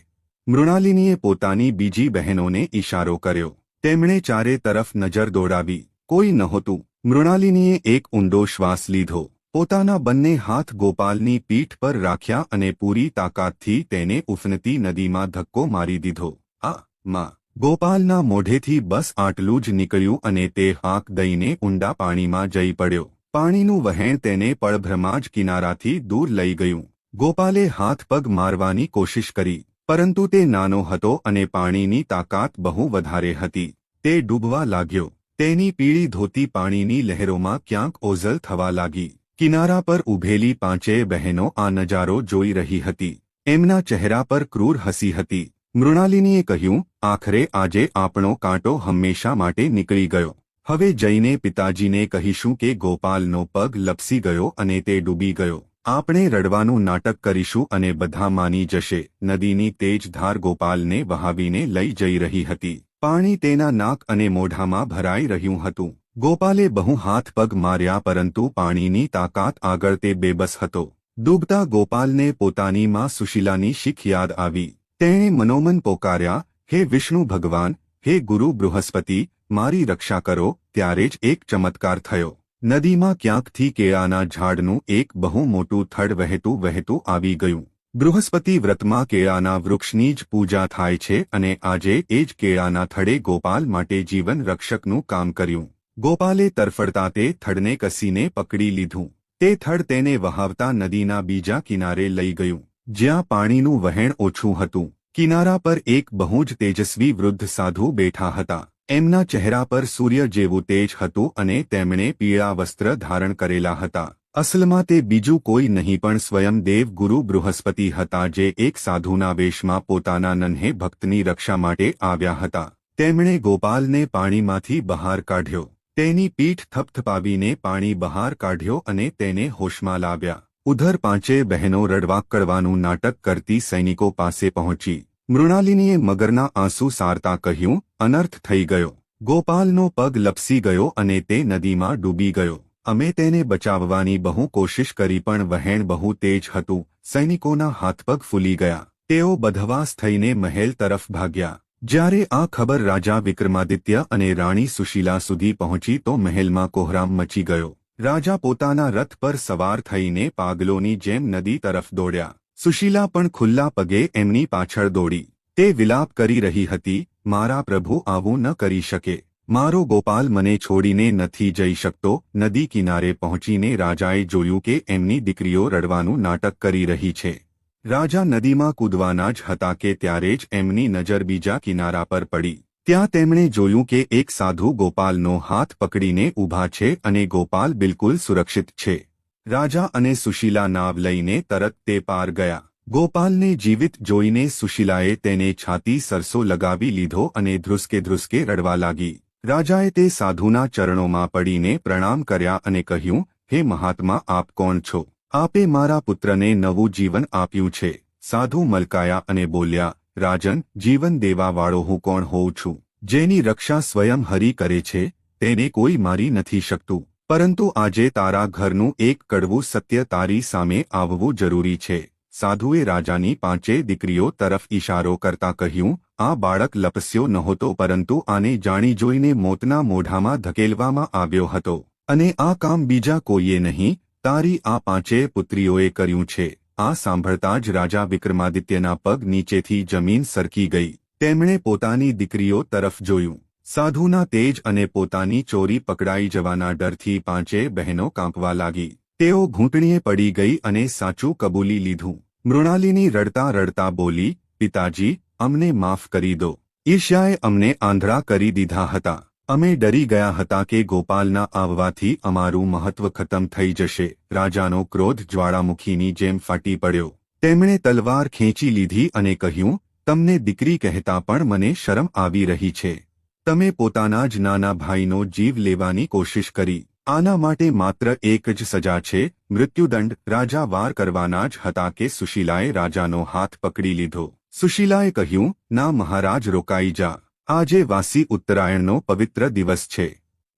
મૃણાલિનીએ પોતાની બીજી બહેનોને ઈશારો કર્યો. તેમણે ચારે તરફ નજર દોડાવી. કોઈ નહોતું. મૃણાલિનીએ એક ઊંડો શ્વાસ લીધો. પોતાના બંને હાથ ગોપાલની પીઠ પર રાખ્યા અને પૂરી તાકાતથી તેને ઉફનતી નદીમાં ધક્કો મારી દીધો. આ માં! ગોપાલના મોઢેથી બસ આટલું જ નીકળ્યું અને તે હાંક દઈને ઊંડા પાણીમાં જઈ પડ્યો. પાણીનું વહેણ તેને પળભરમાં જ કિનારાથી દૂર લઈ ગયું. ગોપાલે હાથ પગ મારવાની કોશિશ કરી, પરંતુ તે નાનો હતો અને પાણીની તાકાત બહુ વધારે હતી. તે ડૂબવા લાગ્યો. તેની પીળી ધોતી પાણીની લહેરોમાં ક્યાંક ઓઝલ થવા લાગી. કિનારા પર ઊભેલી 5 બહેનો આ નજારો જોઈ રહી હતી. એમના ચહેરા પર ક્રૂર હસી હતી. મૃણાલિનીએ કહ્યું, આખરે આજે આપણો કાંટો હંમેશા માટે નીકળી ગયો. હવે જઈને પિતાજીને કહીશું કે ગોપાલનો પગ લપસી ગયો અને તે ડૂબી ગયો. આપણે રડવાનું નાટક કરીશું અને બધા માની જશે. નદીની તેજ ધાર ગોપાલને વહાવીને લઈ જઈ રહી હતી. પાણી તેના નાક અને મોઢામાં ભરાઈ રહ્યું હતું. ગોપાલે બહુ હાથ પગ માર્યા, પરંતુ પાણીની તાકાત આગળ તે બેબસ હતો. ડૂબતા ગોપાલને પોતાની માં સુશીલાની શીખ યાદ આવી. તેણે મનોમન પોકાર્યા, હે વિષ્ણુ ભગવાન, હે ગુરુ બૃહસ્પતિ, મારી રક્ષા કરો. ત્યારે જ એક ચમત્કાર થયો. નદીમાં ક્યાંકથી કેળાના ઝાડનું એક બહુ મોટું થડ વહેતું વહેતું આવી ગયું. બૃહસ્પતિ વ્રતમાં કેળાના વૃક્ષની જ પૂજા થાય છે અને આજે એ જ કેળાના થડે ગોપાલ માટે જીવન રક્ષકનું કામ કર્યું. ગોપાલે તરફડતા તે થડને કસીને પકડી લીધું. તે થડ તેને વહાવતા નદીના બીજા કિનારે લઈ ગયું, જ્યાં પાણીનું વહેણ ઓછું હતું. કિનારા પર એક બહુ જ તેજસ્વી વૃદ્ધ સાધુ બેઠા હતા. એમના ચહેરા પર સૂર્ય જેવું તેજ હતું અને તેમણે પીળા વસ્ત્ર ધારણ કરેલા હતા. અસલમાં તે બીજું કોઈ નહીં પણ સ્વયં દેવ ગુરુ બૃહસ્પતિ હતા, જે એક સાધુના વેશમાં પોતાના નન્હે ભક્તની રક્ષા માટે આવ્યા હતા. તેમણે ગોપાલને પાણીમાંથી બહાર કાઢ્યો. તેની પીઠ થપથપાવીને પાણી બહાર કાઢ્યો અને તેને હોશમાં લાવ્યા. ઉધર પાંચે બહેનો રડવાકડવાનું નાટક કરતી સૈનિકો પાસે પહોંચી. મૃણાલિનીએ મગરના આંસુ સારતા કહ્યું, અનર્થ થઈ ગયો. ગોપાલનો પગ લપસી ગયો અને તે નદીમાં ડૂબી ગયો. અમે તેને બચાવવાની બહુ કોશિશ કરી, પણ વહેણ બહુ તેજ હતું. સૈનિકોના હાથપગ ફૂલી ગયા. તેઓ બધવાસ થઈને મહેલ તરફ ભાગ્યા. જ્યારે આ ખબર રાજા વિક્રમાદિત્ય અને રાણી સુશીલા સુધી પહોંચી તો મહેલમાં કોહરામ મચી ગયો. રાજા પોતાના રથ પર સવાર થઈને પાગલોની જેમ નદી તરફ દોડ્યા. સુશીલા પણ ખુલ્લા પગે એમની પાછળ દોડી. તે વિલાપ કરી રહી હતી, મારા પ્રભુ આવું ન કરી શકે. મારો ગોપાલ મને છોડીને નથી જઈ શકતો. નદી કિનારે પહોંચીને રાજાએ જોયું કે એમની દીકરીઓ રડવાનું નાટક કરી રહી છે. રાજા નદીમાં કૂદવાના જ હતા કે ત્યારે જ એમની નજર બીજા કિનારા પર પડી. ત્યાં તેમણે જોયું કે એક સાધુ ગોપાલનો હાથ પકડીને ઊભા છે અને ગોપાલ બિલકુલ સુરક્ષિત છે. રાજા અને સુશીલા નાવ લઈને તરત તે પાર ગયા. ગોપાલને જીવિત જોઈને સુશીલાએ તેને છાતી સરસો લગાવી લીધો અને ધ્રુસકે ધ્રુસકે રડવા લાગી. રાજાએ તે સાધુના ચરણોમાં પડીને પ્રણામ કર્યા અને કહ્યું, હે મહાત્મા, આપ કોણ છો? આપે મારા પુત્રને નવું જીવન આપ્યું છે. સાધુ મલકાયા અને બોલ્યા, રાજન, જીવન દેવાવાળો હું કોણ હોઉં છું? જેની રક્ષા સ્વયં હરિ કરે છે, તેને કોઈ મારી નથી શકતું. પરંતુ આજે તારા ઘરનું એક કડવું સત્ય તારી સામે આવવું જરૂરી છે. સાધુએ રાજાની પાંચે દીકરીઓ તરફ ઇશારો કરતા કહ્યું, આ બાળક લપસ્યો નહોતો, પરંતુ આને જાણી જોઈને મોતના મોઢામાં ધકેલવામાં આવ્યો હતો. અને આ કામ બીજા કોઈએ નહીં, તારી આ પાંચેય પુત્રીઓએ કર્યું છે. આ સાંભળતા જ રાજા વિક્રમાદિત્યના પગ નીચેથી જમીન સરકી ગઈ. તેમણે પોતાની દીકરીઓ તરફ જોયું. સાધુના તેજ અને પોતાની ચોરી પકડાઈ જવાના ડરથી પાંચેય બહેનો કાંપવા લાગી. તેઓ ઘૂંટણીએ પડી ગઈ અને સાચું કબૂલી લીધું. મૃણાલિની રડતા રડતા બોલી, પિતાજી, અમને માફ કરી દો. ઈર્ષ્યાએ અમને આંધળા કરી દીધા હતા. અમે ડરી ગયા હતા કે ગોપાલના આવવાથી અમારું મહત્વ ખતમ થઈ જશે. રાજાનો ક્રોધ જ્વાળામુખીની જેમ ફાટી પડ્યો. તેમણે તલવાર ખેંચી લીધી અને કહ્યું, તમને દીકરી કહેતા પણ મને શરમ આવી રહી છે. તમે પોતાના જ નાના ભાઈનો જીવ લેવાની કોશિશ કરી. આના માટે માત્ર એક જ સજા છે, મૃત્યુદંડ. રાજા વાર કરવાના જ હતા કે સુશીલાએ રાજાનો હાથ પકડી લીધો. સુશીલાએ કહ્યું, ના મહારાજ, રોકાઈ જા. આજે વાસી ઉત્તરાયણનો પવિત્ર દિવસ છે.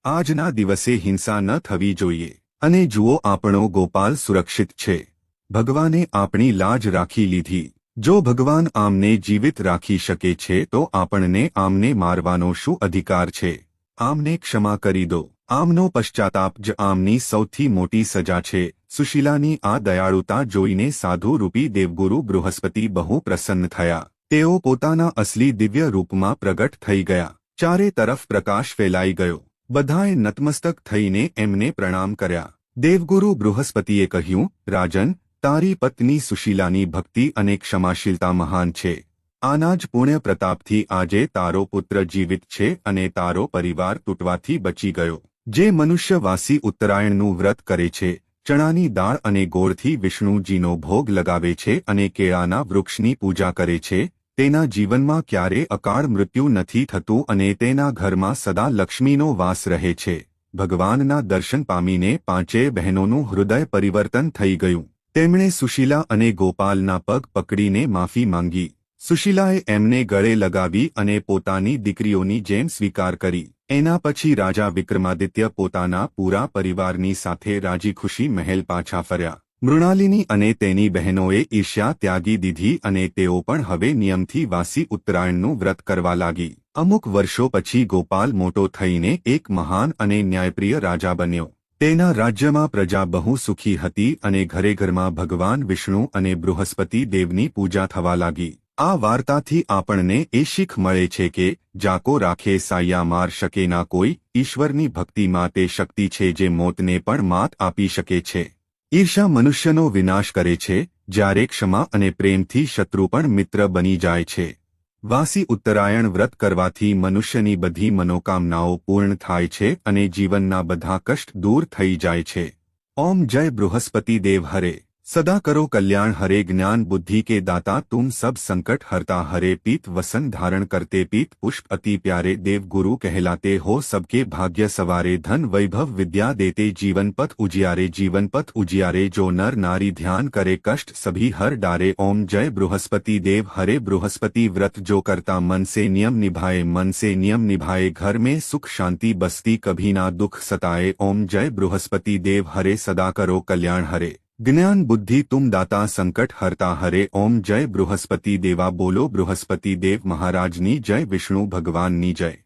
આજના દિવસે હિંસા ન થવી જોઈએ. અને જુઓ, આપણો ગોપાલ સુરક્ષિત છે. ભગવાને આપણી લાજ રાખી લીધી. જો ભગવાન આમને જીવિત રાખી શકે છે તો આપણને આમને મારવાનો શું અધિકાર છે? આમને ક્ષમા કરી દો. આમનો પશ્ચાતાપ જ આમની સૌથી મોટી સજા છે. સુશીલાની આ દયાળુતા જોઈને સાધુ રૂપી દેવગુરુ બૃહસ્પતિ બહુ પ્રસન્ન થયા. તેઓ પોતાના અસલી દિવ્ય રૂપમાં પ્રગટ થઈ ગયા. ચારે તરફ પ્રકાશ ફેલાઈ ગયો. બધાએ નતમસ્તક થઈને એમને પ્રણામ કર્યા. દેવગુરુ બૃહસ્પતિએ કહ્યું, રાજન, તારી પત્ની સુશીલાની ભક્તિ અને ક્ષમાશીલતા મહાન છે. આના જ પુણ્ય પ્રતાપથી આજે તારો પુત્ર જીવિત છે અને તારો પરિવાર તૂટવાથી બચી ગયો. જે મનુષ્ય વાસી ઉત્તરાયણનું વ્રત કરે છે, ચણાની દાળ અને ગોળથી વિષ્ણુજીનો ભોગ લગાવે છે અને કેળાના વૃક્ષની પૂજા કરે છે, તેના જીવનમાં ક્યારે અકાળ મૃત્યુ નથી થતું અને તેના ઘરમાં સદા લક્ષ્મીનો વાસ રહે છે. ભગવાનના દર્શન પામીને પાંચેય બહેનોનું હૃદય પરિવર્તન થઈ ગયું. તેમણે સુશીલા અને ગોપાલના પગ પકડીને માફી માંગી. સુશીલાએ એમને ગળે લગાવી અને પોતાની દીકરીઓની જેમ સ્વીકાર કરી. એના પછી રાજા વિક્રમાદિત્ય પોતાના પૂરા પરિવારની સાથે રાજીખુશી મહેલ પાછા ફર્યા. મૃણાલિની અને તેની બહેનોએ ઈર્ષ્યા ત્યાગી દીધી અને તેઓ પણ હવે નિયમથી વાસી ઉત્તરાયણનું વ્રત કરવા લાગી. અમુક વર્ષો પછી ગોપાલ મોટો થઈને એક મહાન અને ન્યાયપ્રિય રાજા બન્યો. તેના રાજ્યમાં પ્રજા બહુ સુખી હતી અને ઘરે ઘરમાં ભગવાન વિષ્ણુ અને બૃહસ્પતિ દેવની પૂજા થવા લાગી. આ વાર્તાથી આપણને એ શીખ મળે છે કે જાકો રાખે સાયા માર શકે ના કોઈ. ઈશ્વરની ભક્તિમાં તે શક્તિ છે જે મોતને પણ માત આપી શકે છે. ઈર્ષા મનુષ્યનો વિનાશ કરે છે, જ્યારે ક્ષમા અને પ્રેમથી શત્રુ પણ મિત્ર બની જાય છે. વાસી ઉત્તરાયણ વ્રત કરવાથી મનુષ્યની બધી મનોકામનાઓ પૂર્ણ થાય છે અને જીવનના બધા કષ્ટ દૂર થઈ જાય છે. ઓમ જય બૃહસ્પતિ દેવ હરે. सदा करो कल्याण हरे. ज्ञान बुद्धि के दाता तुम सब संकट हरता हरे. पीत वसन धारण करते पीत पुष्प अति प्यारे. देव गुरु कहलाते हो सबके भाग्य सवारे. धन वैभव विद्या देते जीवन पथ उजियारे. जीवन पथ उजियारे जो नर नारी ध्यान करे कष्ट सभी हर डारे. ओम जय बृहस्पति देव हरे. बृहस्पति व्रत जो करता मन से नियम निभाए. मन से नियम निभाए घर में सुख शांति बसती कभी ना दुख सताए. ओम जय बृहस्पति देव हरे. सदा करो कल्याण हरे. ज्ञान बुद्धि तुम दाता संकट हरता हरे. ओम जय बृहस्पति देवा. बोलो बृहस्पति देव महाराजनी जय. विष्णु भगवाननी जय.